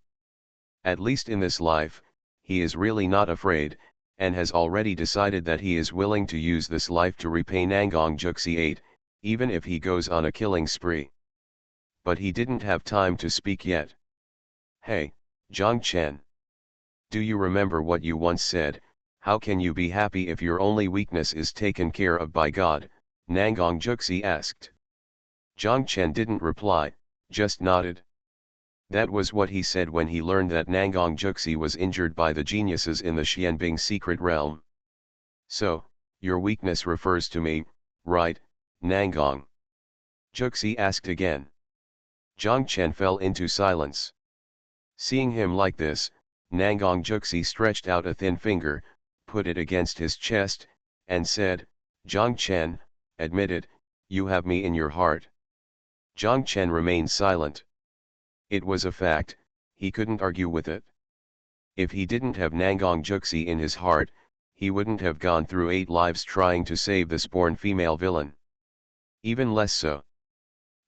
At least in this life, he is really not afraid, and has already decided that he is willing to use this life to repay Nangong Juxi 8, even if he goes on a killing spree. But he didn't have time to speak yet. "Hey, Jiang Chen. Do you remember what you once said? How can you be happy if your only weakness is taken care of by God?" Nangong Juxi asked. Jiang Chen didn't reply, just nodded. That was what he said when he learned that Nangong Juxi was injured by the geniuses in the Xianbing secret realm. "So, your weakness refers to me, right, Nangong?" Juxi asked again. Jiang Chen fell into silence. Seeing him like this, Nangong Juxi stretched out a thin finger, put it against his chest, and said, "Jiang Chen, admit it, you have me in your heart." Jiang Chen remained silent. It was a fact, he couldn't argue with it. If he didn't have Nangong Juxi in his heart, he wouldn't have gone through 8 lives trying to save this born female villain. Even less so.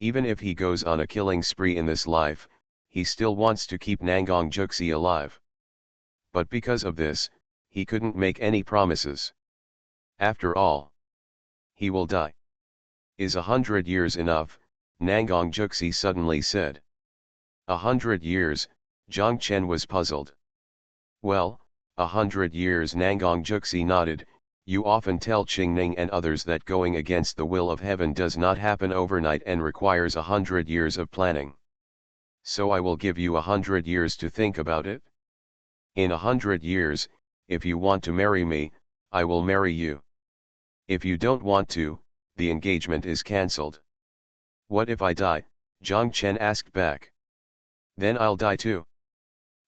Even if he goes on a killing spree in this life, he still wants to keep Nangong Juxi alive. But because of this, he couldn't make any promises. After all, he will die. "Is 100 years enough?" Nangong Juxi suddenly said. 100 years, Jiang Chen was puzzled. "Well, 100 years." Nangong Juxi nodded. "You often tell Qingning and others that going against the will of heaven does not happen overnight and requires 100 years of planning. So I will give you 100 years to think about it. In 100 years, if you want to marry me, I will marry you. If you don't want to, the engagement is cancelled." "What if I die?" Jiang Chen asked back. "Then I'll die too."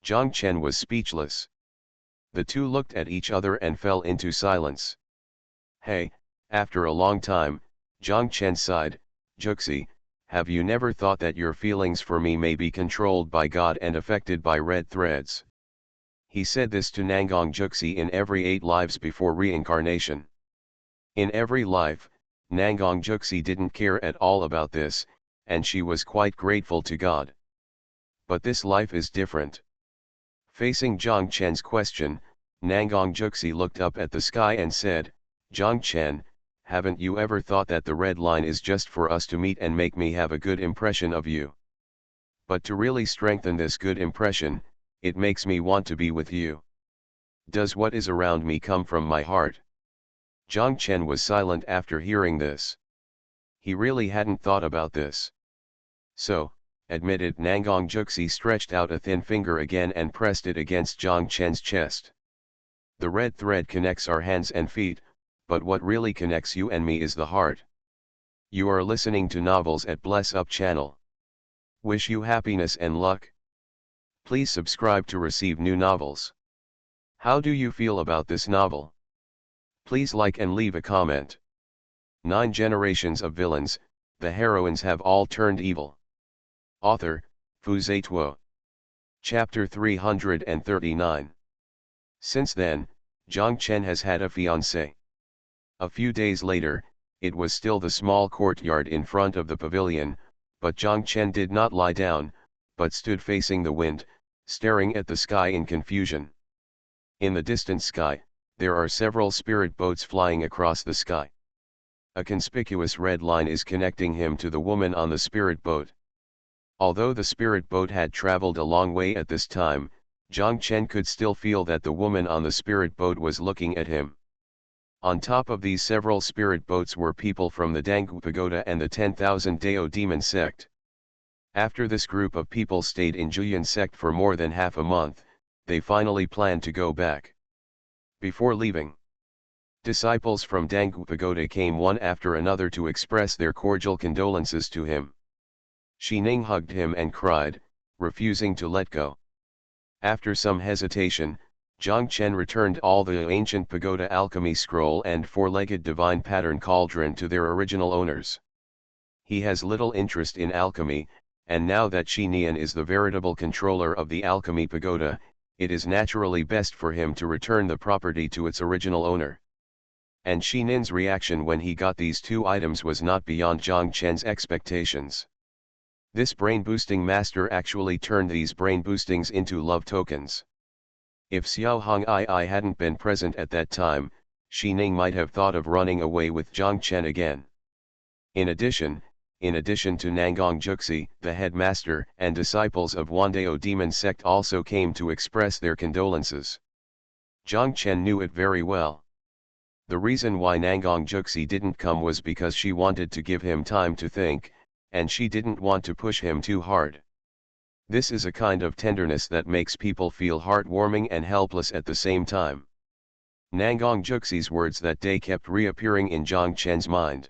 Jiang Chen was speechless. The two looked at each other and fell into silence. "Hey," after a long time, Jiang Chen sighed, "Juxi, have you never thought that your feelings for me may be controlled by God and affected by red threads?" He said this to Nangong Juxi in every 8 lives before reincarnation. In every life, Nangong Juxi didn't care at all about this, and she was quite grateful to God. But this life is different. Facing Jiang Chen's question, Nangong Juxi looked up at the sky and said, "Jiang Chen, haven't you ever thought that the red line is just for us to meet and make me have a good impression of you? But to really strengthen this good impression, it makes me want to be with you. Does what is around me come from my heart?" Jiang Chen was silent after hearing this. He really hadn't thought about this. "So, admitted. Nangong Juxi stretched out a thin finger again and pressed it against Jiang Chen's chest. The red thread connects our hands and feet, but what really connects you and me is the heart. You are listening to Novels at Bless Up channel. Wish you happiness and luck. Please subscribe to receive new novels. How do you feel about this novel? Please like and leave a comment. 9 generations of villains, the heroines have all turned evil. Author, Fu Zituo. Chapter 339. Since then, Jiang Chen has had a fiancée. A few days later, it was still the small courtyard in front of the pavilion, but Jiang Chen did not lie down, but stood facing the wind, staring at the sky in confusion. In the distant sky, there are several spirit boats flying across the sky. A conspicuous red line is connecting him to the woman on the spirit boat. Although the spirit boat had traveled a long way at this time, Jiang Chen could still feel that the woman on the spirit boat was looking at him. On top of these several spirit boats were people from the Dangu Pagoda and the 10,000 Dao demon sect. After this group of people stayed in Juyan sect for more than half a month, they finally planned to go back. Before leaving, disciples from Dangu Pagoda came one after another to express their cordial condolences to him. Xining hugged him and cried, refusing to let go. After some hesitation, Jiang Chen returned all the ancient pagoda alchemy scroll and four-legged divine pattern cauldron to their original owners. He has little interest in alchemy, and now that Xinian is the veritable controller of the alchemy pagoda, it is naturally best for him to return the property to its original owner. And Xinian's reaction when he got these two items was not beyond Jiang Chen's expectations. This brain-boosting master actually turned these brain boostings into love tokens. If Xuanhuan hadn't been present at that time, Xining might have thought of running away with Jiang Chen again. In addition to Nangong Juxi, the headmaster and disciples of Wandao demon sect also came to express their condolences. Jiang Chen knew it very well. The reason why Nangong Juxi didn't come was because she wanted to give him time to think, and she didn't want to push him too hard. This is a kind of tenderness that makes people feel heartwarming and helpless at the same time. Nangong Juxi's words that day kept reappearing in Jiang Chen's mind.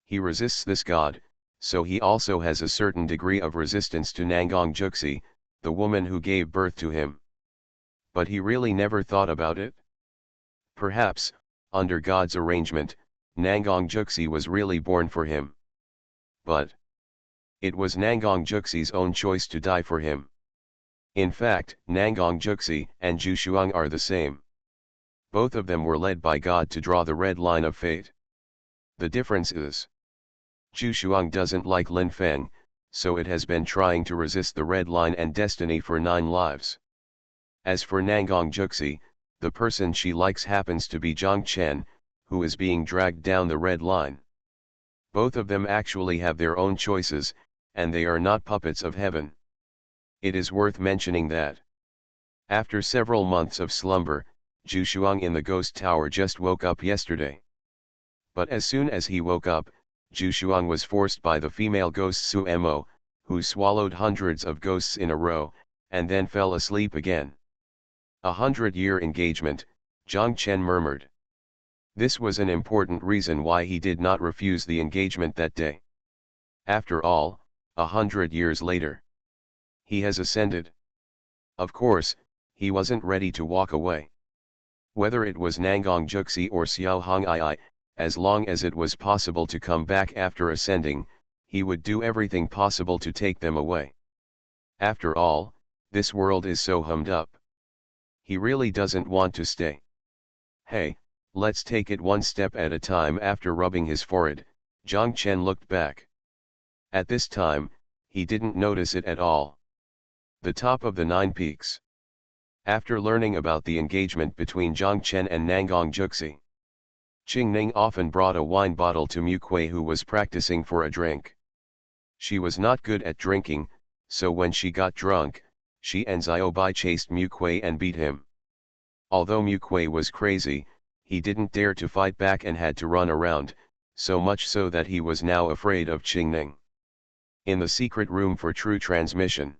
He resists this god, so he also has a certain degree of resistance to Nangong Juxi, the woman who gave birth to him. But he really never thought about it. Perhaps, under God's arrangement, Nangong Juxi was really born for him. But it was Nangong Juxi's own choice to die for him. In fact, Nangong Juxi and Xuanhuan are the same. Both of them were led by God to draw the red line of fate. The difference is, Xuanhuan doesn't like Lin Feng, so it has been trying to resist the red line and destiny for 9 lives. As for Nangong Juxi, the person she likes happens to be Jiang Chen, who is being dragged down the red line. Both of them actually have their own choices, and they are not puppets of heaven. It is worth mentioning that after several months of slumber, Xuanhuan in the ghost tower just woke up yesterday. But as soon as he woke up, Xuanhuan was forced by the female ghost Su Mo, who swallowed hundreds of ghosts in a row, and then fell asleep again. 100-year engagement, Jiang Chen murmured. This was an important reason why he did not refuse the engagement that day. After all, 100 years later, he has ascended. Of course, he wasn't ready to walk away. Whether it was Nangong Juxi or Xuanhuan, as long as it was possible to come back after ascending, he would do everything possible to take them away. After all, this world is so hummed up. He really doesn't want to stay. Hey, let's take it one step at a time. After rubbing his forehead, Jiang Chen looked back. At this time, he didn't notice it at all. The top of the 9 peaks. After learning about the engagement between Jiang Chen and Nangong Juxi, Qingning often brought a wine bottle to Mu Kui, who was practicing for a drink. She was not good at drinking, so when she got drunk, she and Xiaobai chased Mu Kui and beat him. Although Mu Kui was crazy, he didn't dare to fight back and had to run around, so much so that he was now afraid of Qingning. In the secret room for true transmission.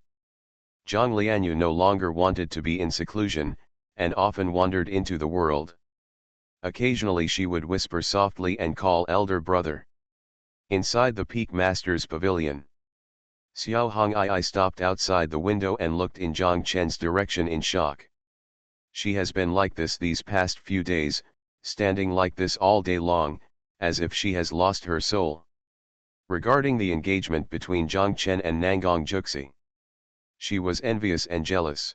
Zhang Lianyu no longer wanted to be in seclusion, and often wandered into the world. Occasionally she would whisper softly and call elder brother. Inside the Peak Master's pavilion, Xiao Hong'ai stopped outside the window and looked in Zhang Chen's direction in shock. She has been like this these past few days, standing like this all day long, as if she has lost her soul. Regarding the engagement between Zhang Chen and Nangong Juxi, she was envious and jealous.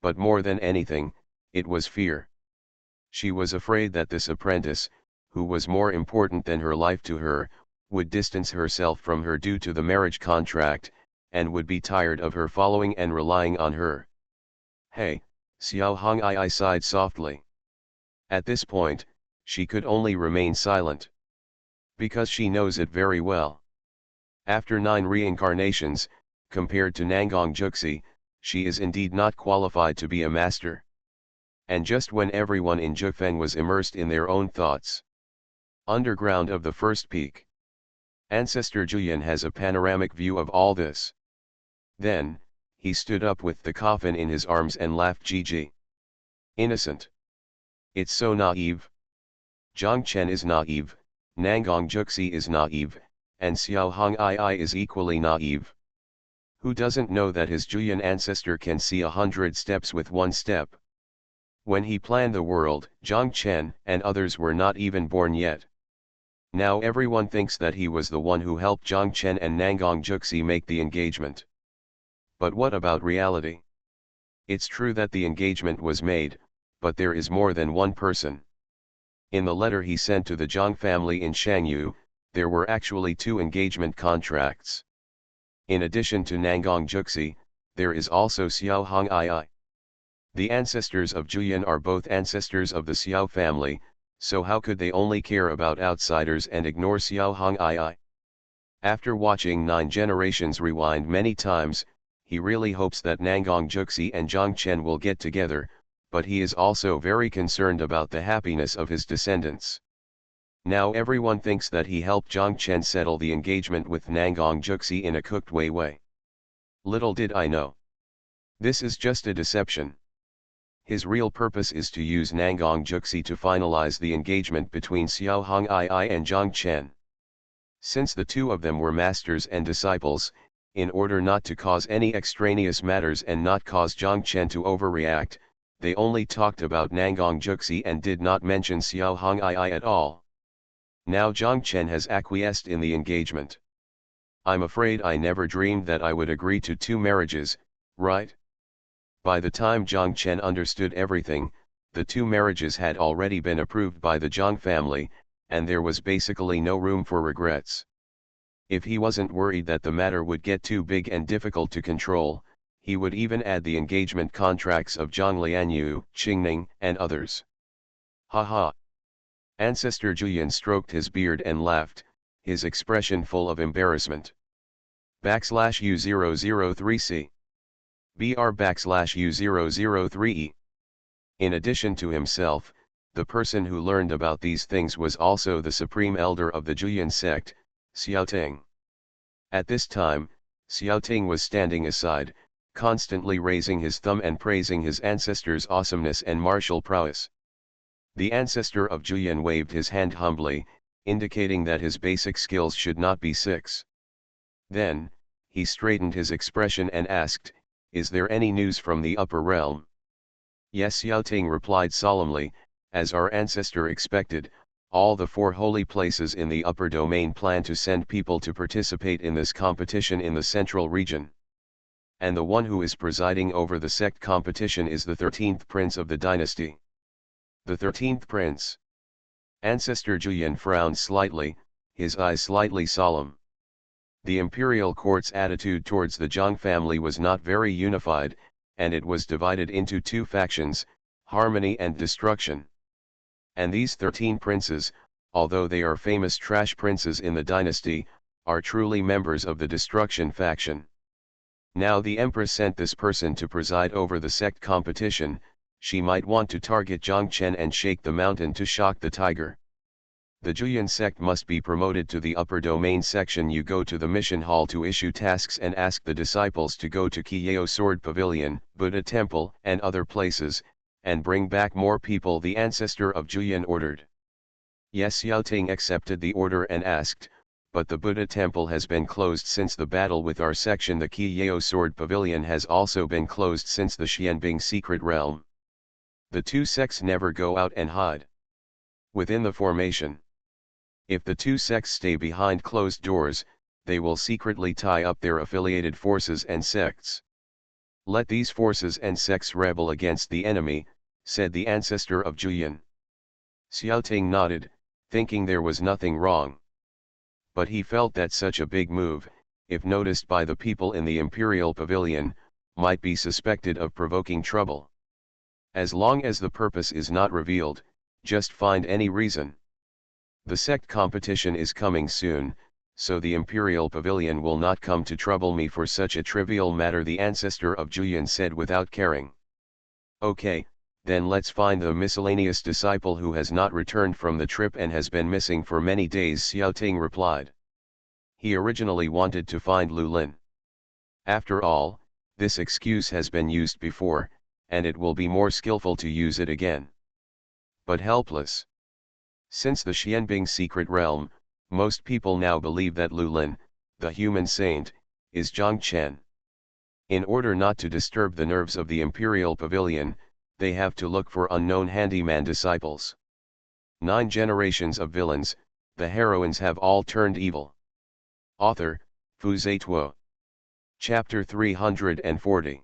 But more than anything, it was fear. She was afraid that this apprentice, who was more important than her life to her, would distance herself from her due to the marriage contract, and would be tired of her following and relying on her. Hey, Xiao Hong'ai sighed softly. At this point, she could only remain silent. Because she knows it very well. After 9 reincarnations, compared to Nangong Juxi, she is indeed not qualified to be a master. And just when everyone in Zhufeng was immersed in their own thoughts. Underground of the first peak. Ancestor Julian has a panoramic view of all this. Then, he stood up with the coffin in his arms and laughed. Gg. Innocent. It's so naive. Zhang Chen is naive, Nangong Juxi is naive, and Xiao Hong'ai is equally naive. Who doesn't know that his Julian ancestor can see 100 steps with one step? When he planned the world, Zhang Chen and others were not even born yet. Now everyone thinks that he was the one who helped Zhang Chen and Nangong Juxi make the engagement. But what about reality? It's true that the engagement was made, but there is more than one person. In the letter he sent to the Zhang family in Shangyu, there were actually 2 engagement contracts. In addition to Nangong Juxi, there is also Xiao Hong'ai. The ancestors of Julian are both ancestors of the Xiao family, so how could they only care about outsiders and ignore Xiao Hong'ai? After watching 9 generations rewind many times, he really hopes that Nangong Juxi and Zhang Chen will get together, but he is also very concerned about the happiness of his descendants. Now everyone thinks that he helped Zhang Chen settle the engagement with Nangong Juxi in a cooked way. Little did I know. This is just a deception. His real purpose is to use Nangong Juxi to finalize the engagement between Xiao Hong'ai and Zhang Chen. Since the 2 of them were masters and disciples, in order not to cause any extraneous matters and not cause Zhang Chen to overreact, they only talked about Nangong Juxi and did not mention Xiao Hong'ai at all. Now Zhang Chen has acquiesced in the engagement. I'm afraid I never dreamed that I would agree to 2 marriages, right? By the time Zhang Chen understood everything, the 2 marriages had already been approved by the Zhang family, and there was basically no room for regrets. If he wasn't worried that the matter would get too big and difficult to control, he would even add the engagement contracts of Zhang Lianyu, Qingning, and others. Haha. Ancestor Julian stroked his beard and laughed, his expression full of embarrassment. /U003C. BR/U003E. In addition to himself, the person who learned about these things was also the supreme elder of the Julian sect, Xiaoting. At this time, Xiaoting was standing aside, constantly raising his thumb and praising his ancestor's awesomeness and martial prowess. The ancestor of Julian waved his hand humbly, indicating that his basic skills should not be 6. Then, he straightened his expression and asked, "Is there any news from the upper realm?" Yes, Xiaoting replied solemnly, as our ancestor expected, all the 4 holy places in the upper domain plan to send people to participate in this competition in the central region. And the one who is presiding over the sect competition is the 13th prince of the dynasty. The 13th prince. Ancestor Julian frowned slightly, his eyes slightly solemn. The imperial court's attitude towards the Zhang family was not very unified, and it was divided into 2 factions, harmony and destruction. And these 13 princes, although they are famous trash princes in the dynasty, are truly members of the destruction faction. Now the Empress sent this person to preside over the sect competition. She might want to target Zhang Chen and shake the mountain to shock the tiger. The Julian sect must be promoted to the upper domain section. You go to the mission hall to issue tasks and ask the disciples to go to Kiyao Sword Pavilion, Buddha Temple, and other places, and bring back more people, the ancestor of Julian ordered. Yes, Xiaoting accepted the order and asked, but the Buddha Temple has been closed since the battle with our section. The Kiyao Sword Pavilion has also been closed since the Xianbing secret realm. The two sects never go out and hide within the formation. If the two sects stay behind closed doors, they will secretly tie up their affiliated forces and sects. Let these forces and sects rebel against the enemy, said the ancestor of Julian. Xiaoting nodded, thinking there was nothing wrong. But he felt that such a big move, if noticed by the people in the Imperial Pavilion, might be suspected of provoking trouble. As long as the purpose is not revealed, just find any reason. The sect competition is coming soon, so the Imperial Pavilion will not come to trouble me for such a trivial matter, the ancestor of Julian said without caring. Okay, then let's find the miscellaneous disciple who has not returned from the trip and has been missing for many days, Xiaoting replied. He originally wanted to find Lu Lin. After all, this excuse has been used before, and it will be more skillful to use it again. But helpless. Since the Xianbing secret realm, most people now believe that Lu Lin, the human saint, is Zhang Chen. In order not to disturb the nerves of the Imperial Pavilion, they have to look for unknown handyman disciples. 9 generations of villains, the heroines have all turned evil. Author, Fu Zituo. Chapter 340.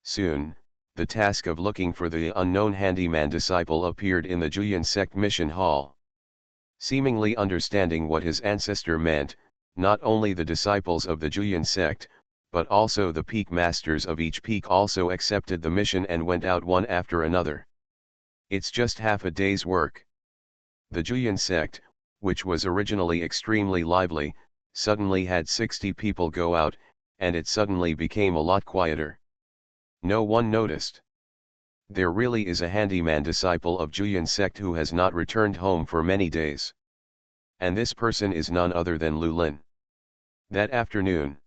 Soon, the task of looking for the unknown handyman disciple appeared in the Julian sect mission hall. Seemingly understanding what his ancestor meant, not only the disciples of the Julian sect, but also the peak masters of each peak also accepted the mission and went out one after another. It's just half a day's work. The Julian sect, which was originally extremely lively, suddenly had 60 people go out, and it suddenly became a lot quieter. No one noticed. There really is a handyman disciple of Julian sect who has not returned home for many days. And this person is none other than Lu Lin. That afternoon,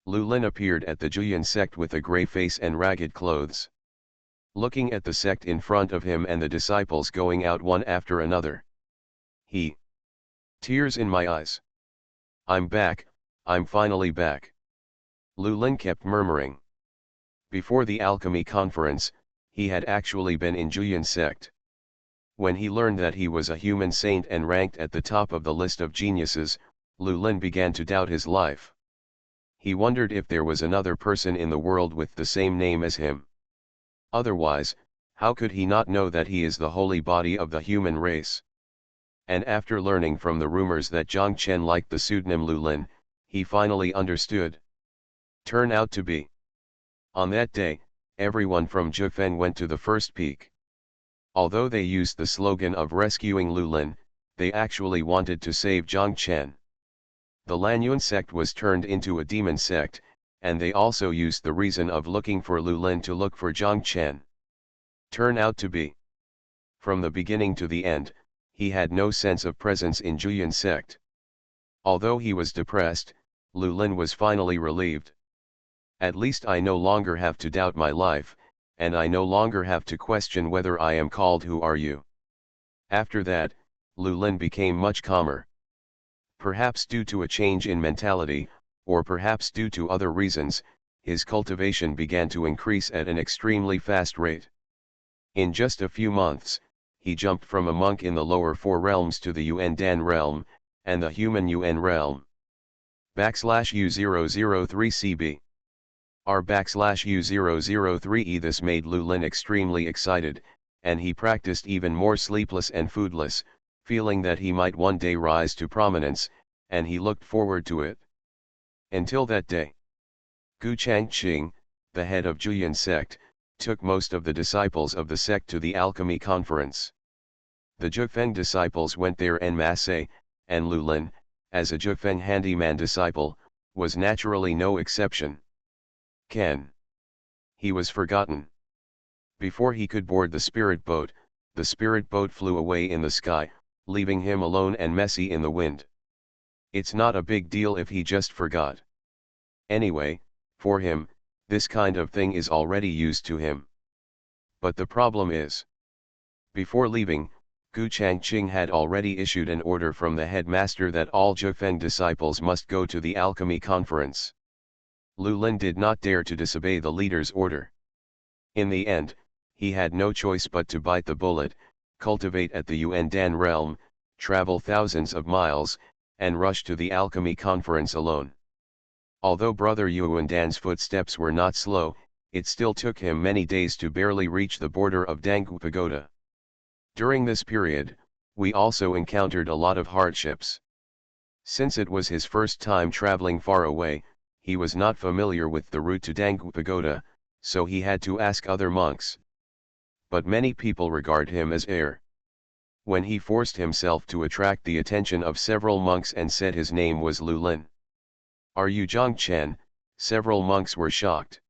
Lu Lin appeared at the Julian sect with a grey face and ragged clothes. Looking at the sect in front of him and the disciples going out one after another, he, tears in my eyes. I'm back, I'm finally back. Lu Lin kept murmuring. Before the alchemy conference, he had actually been in Julian sect. When he learned that he was a human saint and ranked at the top of the list of geniuses, Lu Lin began to doubt his life. He wondered if there was another person in the world with the same name as him. Otherwise, how could he not know that he is the holy body of the human race? And after learning from the rumors that Zhang Chen liked the pseudonym Lu Lin, he finally understood. Turn out to be. On that day, everyone from Zhifeng went to the first peak. Although they used the slogan of rescuing Lu Lin, they actually wanted to save Zhang Chen. The Lanyuan sect was turned into a demon sect, and they also used the reason of looking for Lu Lin to look for Zhang Chen. Turn out to be. From the beginning to the end, he had no sense of presence in Julian sect. Although he was depressed, Lu Lin was finally relieved. At least I no longer have to doubt my life, and I no longer have to question whether I am called who are you. After that, Lu Lin became much calmer. Perhaps due to a change in mentality, or perhaps due to other reasons, his cultivation began to increase at an extremely fast rate. In just a few months, he jumped from a monk in the lower 4 realms to the Yuan Dan realm, and the human Yuan realm. /U003CB R/U003E. This made Lu Lin extremely excited, and he practiced even more sleepless and foodless, feeling that he might one day rise to prominence, and he looked forward to it. Until that day. Gu Changqing, the head of Julian sect, took most of the disciples of the sect to the alchemy conference. The Zhifeng disciples went there en masse, and Lu Lin, as a Zhifeng handyman disciple, was naturally no exception. He was forgotten. Before he could board the spirit boat flew away in the sky, leaving him alone and messy in the wind. It's not a big deal if he just forgot. Anyway, for him, this kind of thing is already used to him. But the problem is, before leaving, Gu Changqing had already issued an order from the headmaster that all Zhifeng disciples must go to the alchemy conference. Lu Lin did not dare to disobey the leader's order. In the end, he had no choice but to bite the bullet, cultivate at the Yuan Dan realm, travel thousands of miles, and rush to the alchemy conference alone. Although Brother Yuan Dan's footsteps were not slow, it still took him many days to barely reach the border of Danggu Pagoda. During this period, we also encountered a lot of hardships. Since it was his first time traveling far away, he was not familiar with the route to Danggu Pagoda, so he had to ask other monks. But many people regard him as heir. When he forced himself to attract the attention of several monks and said his name was Lu Lin. "Are you Zhang Chen?" Several monks were shocked.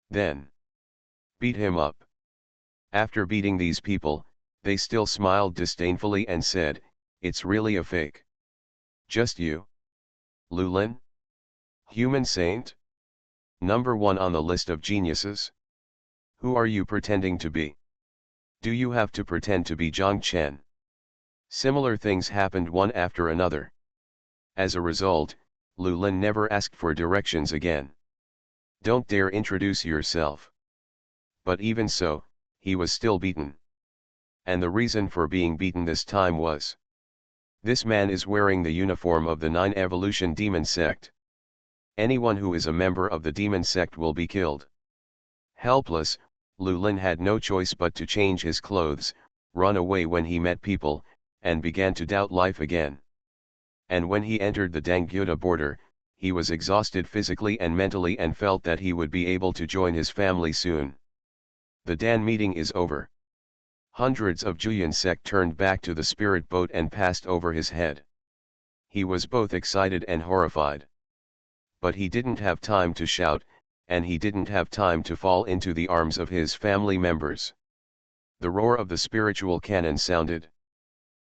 Then, beat him up. After beating these people, they still smiled disdainfully and said, "It's really a fake. Just you? Lu Lin? Human saint? Number one on the list of geniuses? Who are you pretending to be? Do you have to pretend to be Zhang Chen?" Similar things happened one after another. As a result, Lu Lin never asked for directions again. "Don't dare introduce yourself." But even so, he was still beaten. And the reason for being beaten this time was, this man is wearing the uniform of the 9 Evolution Demon Sect. Anyone who is a member of the demon sect will be killed. Helpless, Lu Lin had no choice but to change his clothes, run away when he met people, and began to doubt life again. And when he entered the Dangguta border, he was exhausted physically and mentally and felt that he would be able to join his family soon. The Dan meeting is over. Hundreds of Julian sect turned back to the spirit boat and passed over his head. He was both excited and horrified. But he didn't have time to shout, and he didn't have time to fall into the arms of his family members. The roar of the spiritual cannon sounded.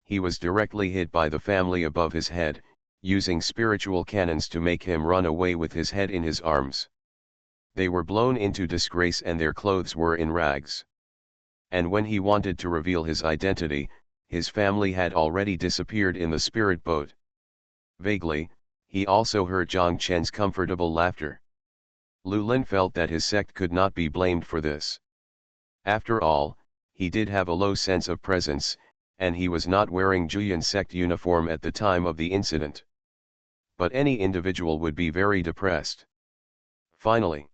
He was directly hit by the family above his head, using spiritual cannons to make him run away with his head in his arms. They were blown into disgrace and their clothes were in rags. And when he wanted to reveal his identity, his family had already disappeared in the spirit boat. Vaguely, he also heard Zhang Chen's comfortable laughter. Lu Lin felt that his sect could not be blamed for this. After all, he did have a low sense of presence, and he was not wearing Julian sect uniform at the time of the incident. But any individual would be very depressed. Finally,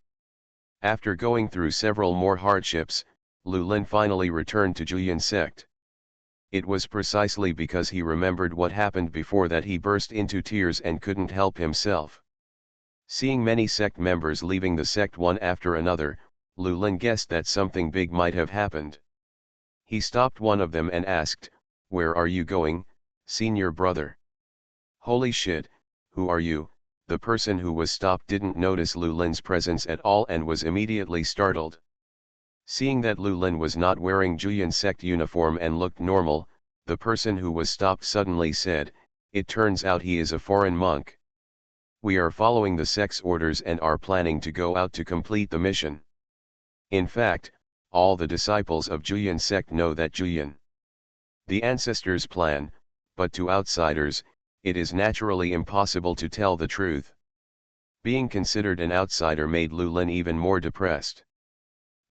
after going through several more hardships, Lu Lin finally returned to Julian sect. It was precisely because he remembered what happened before that he burst into tears and couldn't help himself. Seeing many sect members leaving the sect one after another, Lu Lin guessed that something big might have happened. He stopped one of them and asked, "Where are you going, senior brother?" "Holy shit, who are you?" The person who was stopped didn't notice Lu Lin's presence at all and was immediately startled. Seeing that Lu Lin was not wearing Julian sect uniform and looked normal, the person who was stopped suddenly said, "It turns out he is a foreign monk. We are following the sect's orders and are planning to go out to complete the mission. In fact, all the disciples of Julian sect know that Julian, the ancestors' plan, but to outsiders, it is naturally impossible to tell the truth." Being considered an outsider made Lu Lin even more depressed.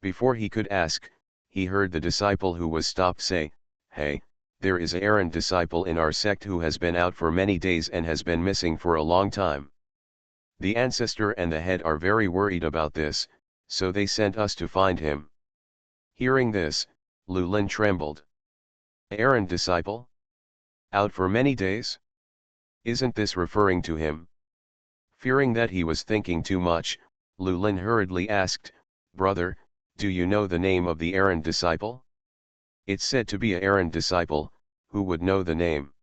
Before he could ask, he heard the disciple who was stopped say, "Hey, there is an errant disciple in our sect who has been out for many days and has been missing for a long time. The ancestor and the head are very worried about this, so they sent us to find him." Hearing this, Lu Lin trembled. "Errant disciple? Out for many days? Isn't this referring to him?" Fearing that he was thinking too much, Lu Lin hurriedly asked, "Brother, do you know the name of the errant disciple?" "It's said to be a errant disciple, who would know the name?"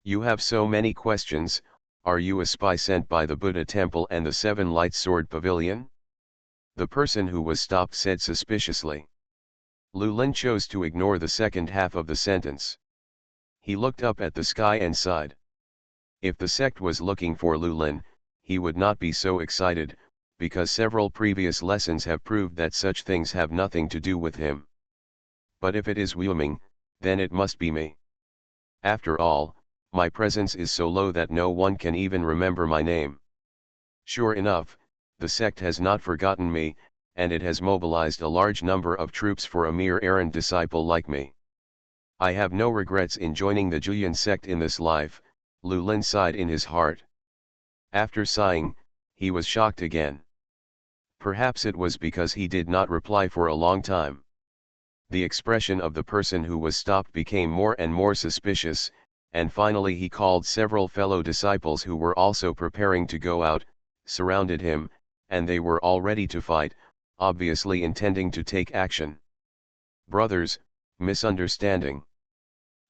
You have so many questions. Are you a spy sent by the Buddha Temple and the Seven Light Sword Pavilion?" The person who was stopped said suspiciously. Lu Lin chose to ignore the second half of the sentence. He looked up at the sky and sighed. If the sect was looking for Lu Lin, he would not be so excited, because several previous lessons have proved that such things have nothing to do with him. But if it is Wu Ming, then it must be me. After all, my presence is so low that no one can even remember my name. Sure enough, the sect has not forgotten me, and it has mobilized a large number of troops for a mere errand disciple like me. I have no regrets in joining the Juyan sect in this life, Lu Lin sighed in his heart. After sighing, he was shocked again. Perhaps it was because he did not reply for a long time. The expression of the person who was stopped became more and more suspicious, and finally he called several fellow disciples who were also preparing to go out, surrounded him, and they were all ready to fight, obviously intending to take action. Brothers, misunderstanding.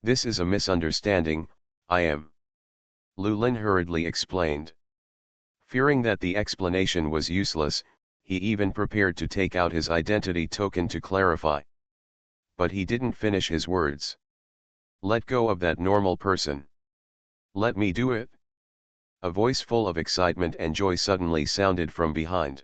This is a misunderstanding, I am. Lu Lin hurriedly explained. Fearing that the explanation was useless, he even prepared to take out his identity token to clarify. But he didn't finish his words. Let go of that normal person. Let me do it. A voice full of excitement and joy suddenly sounded from behind.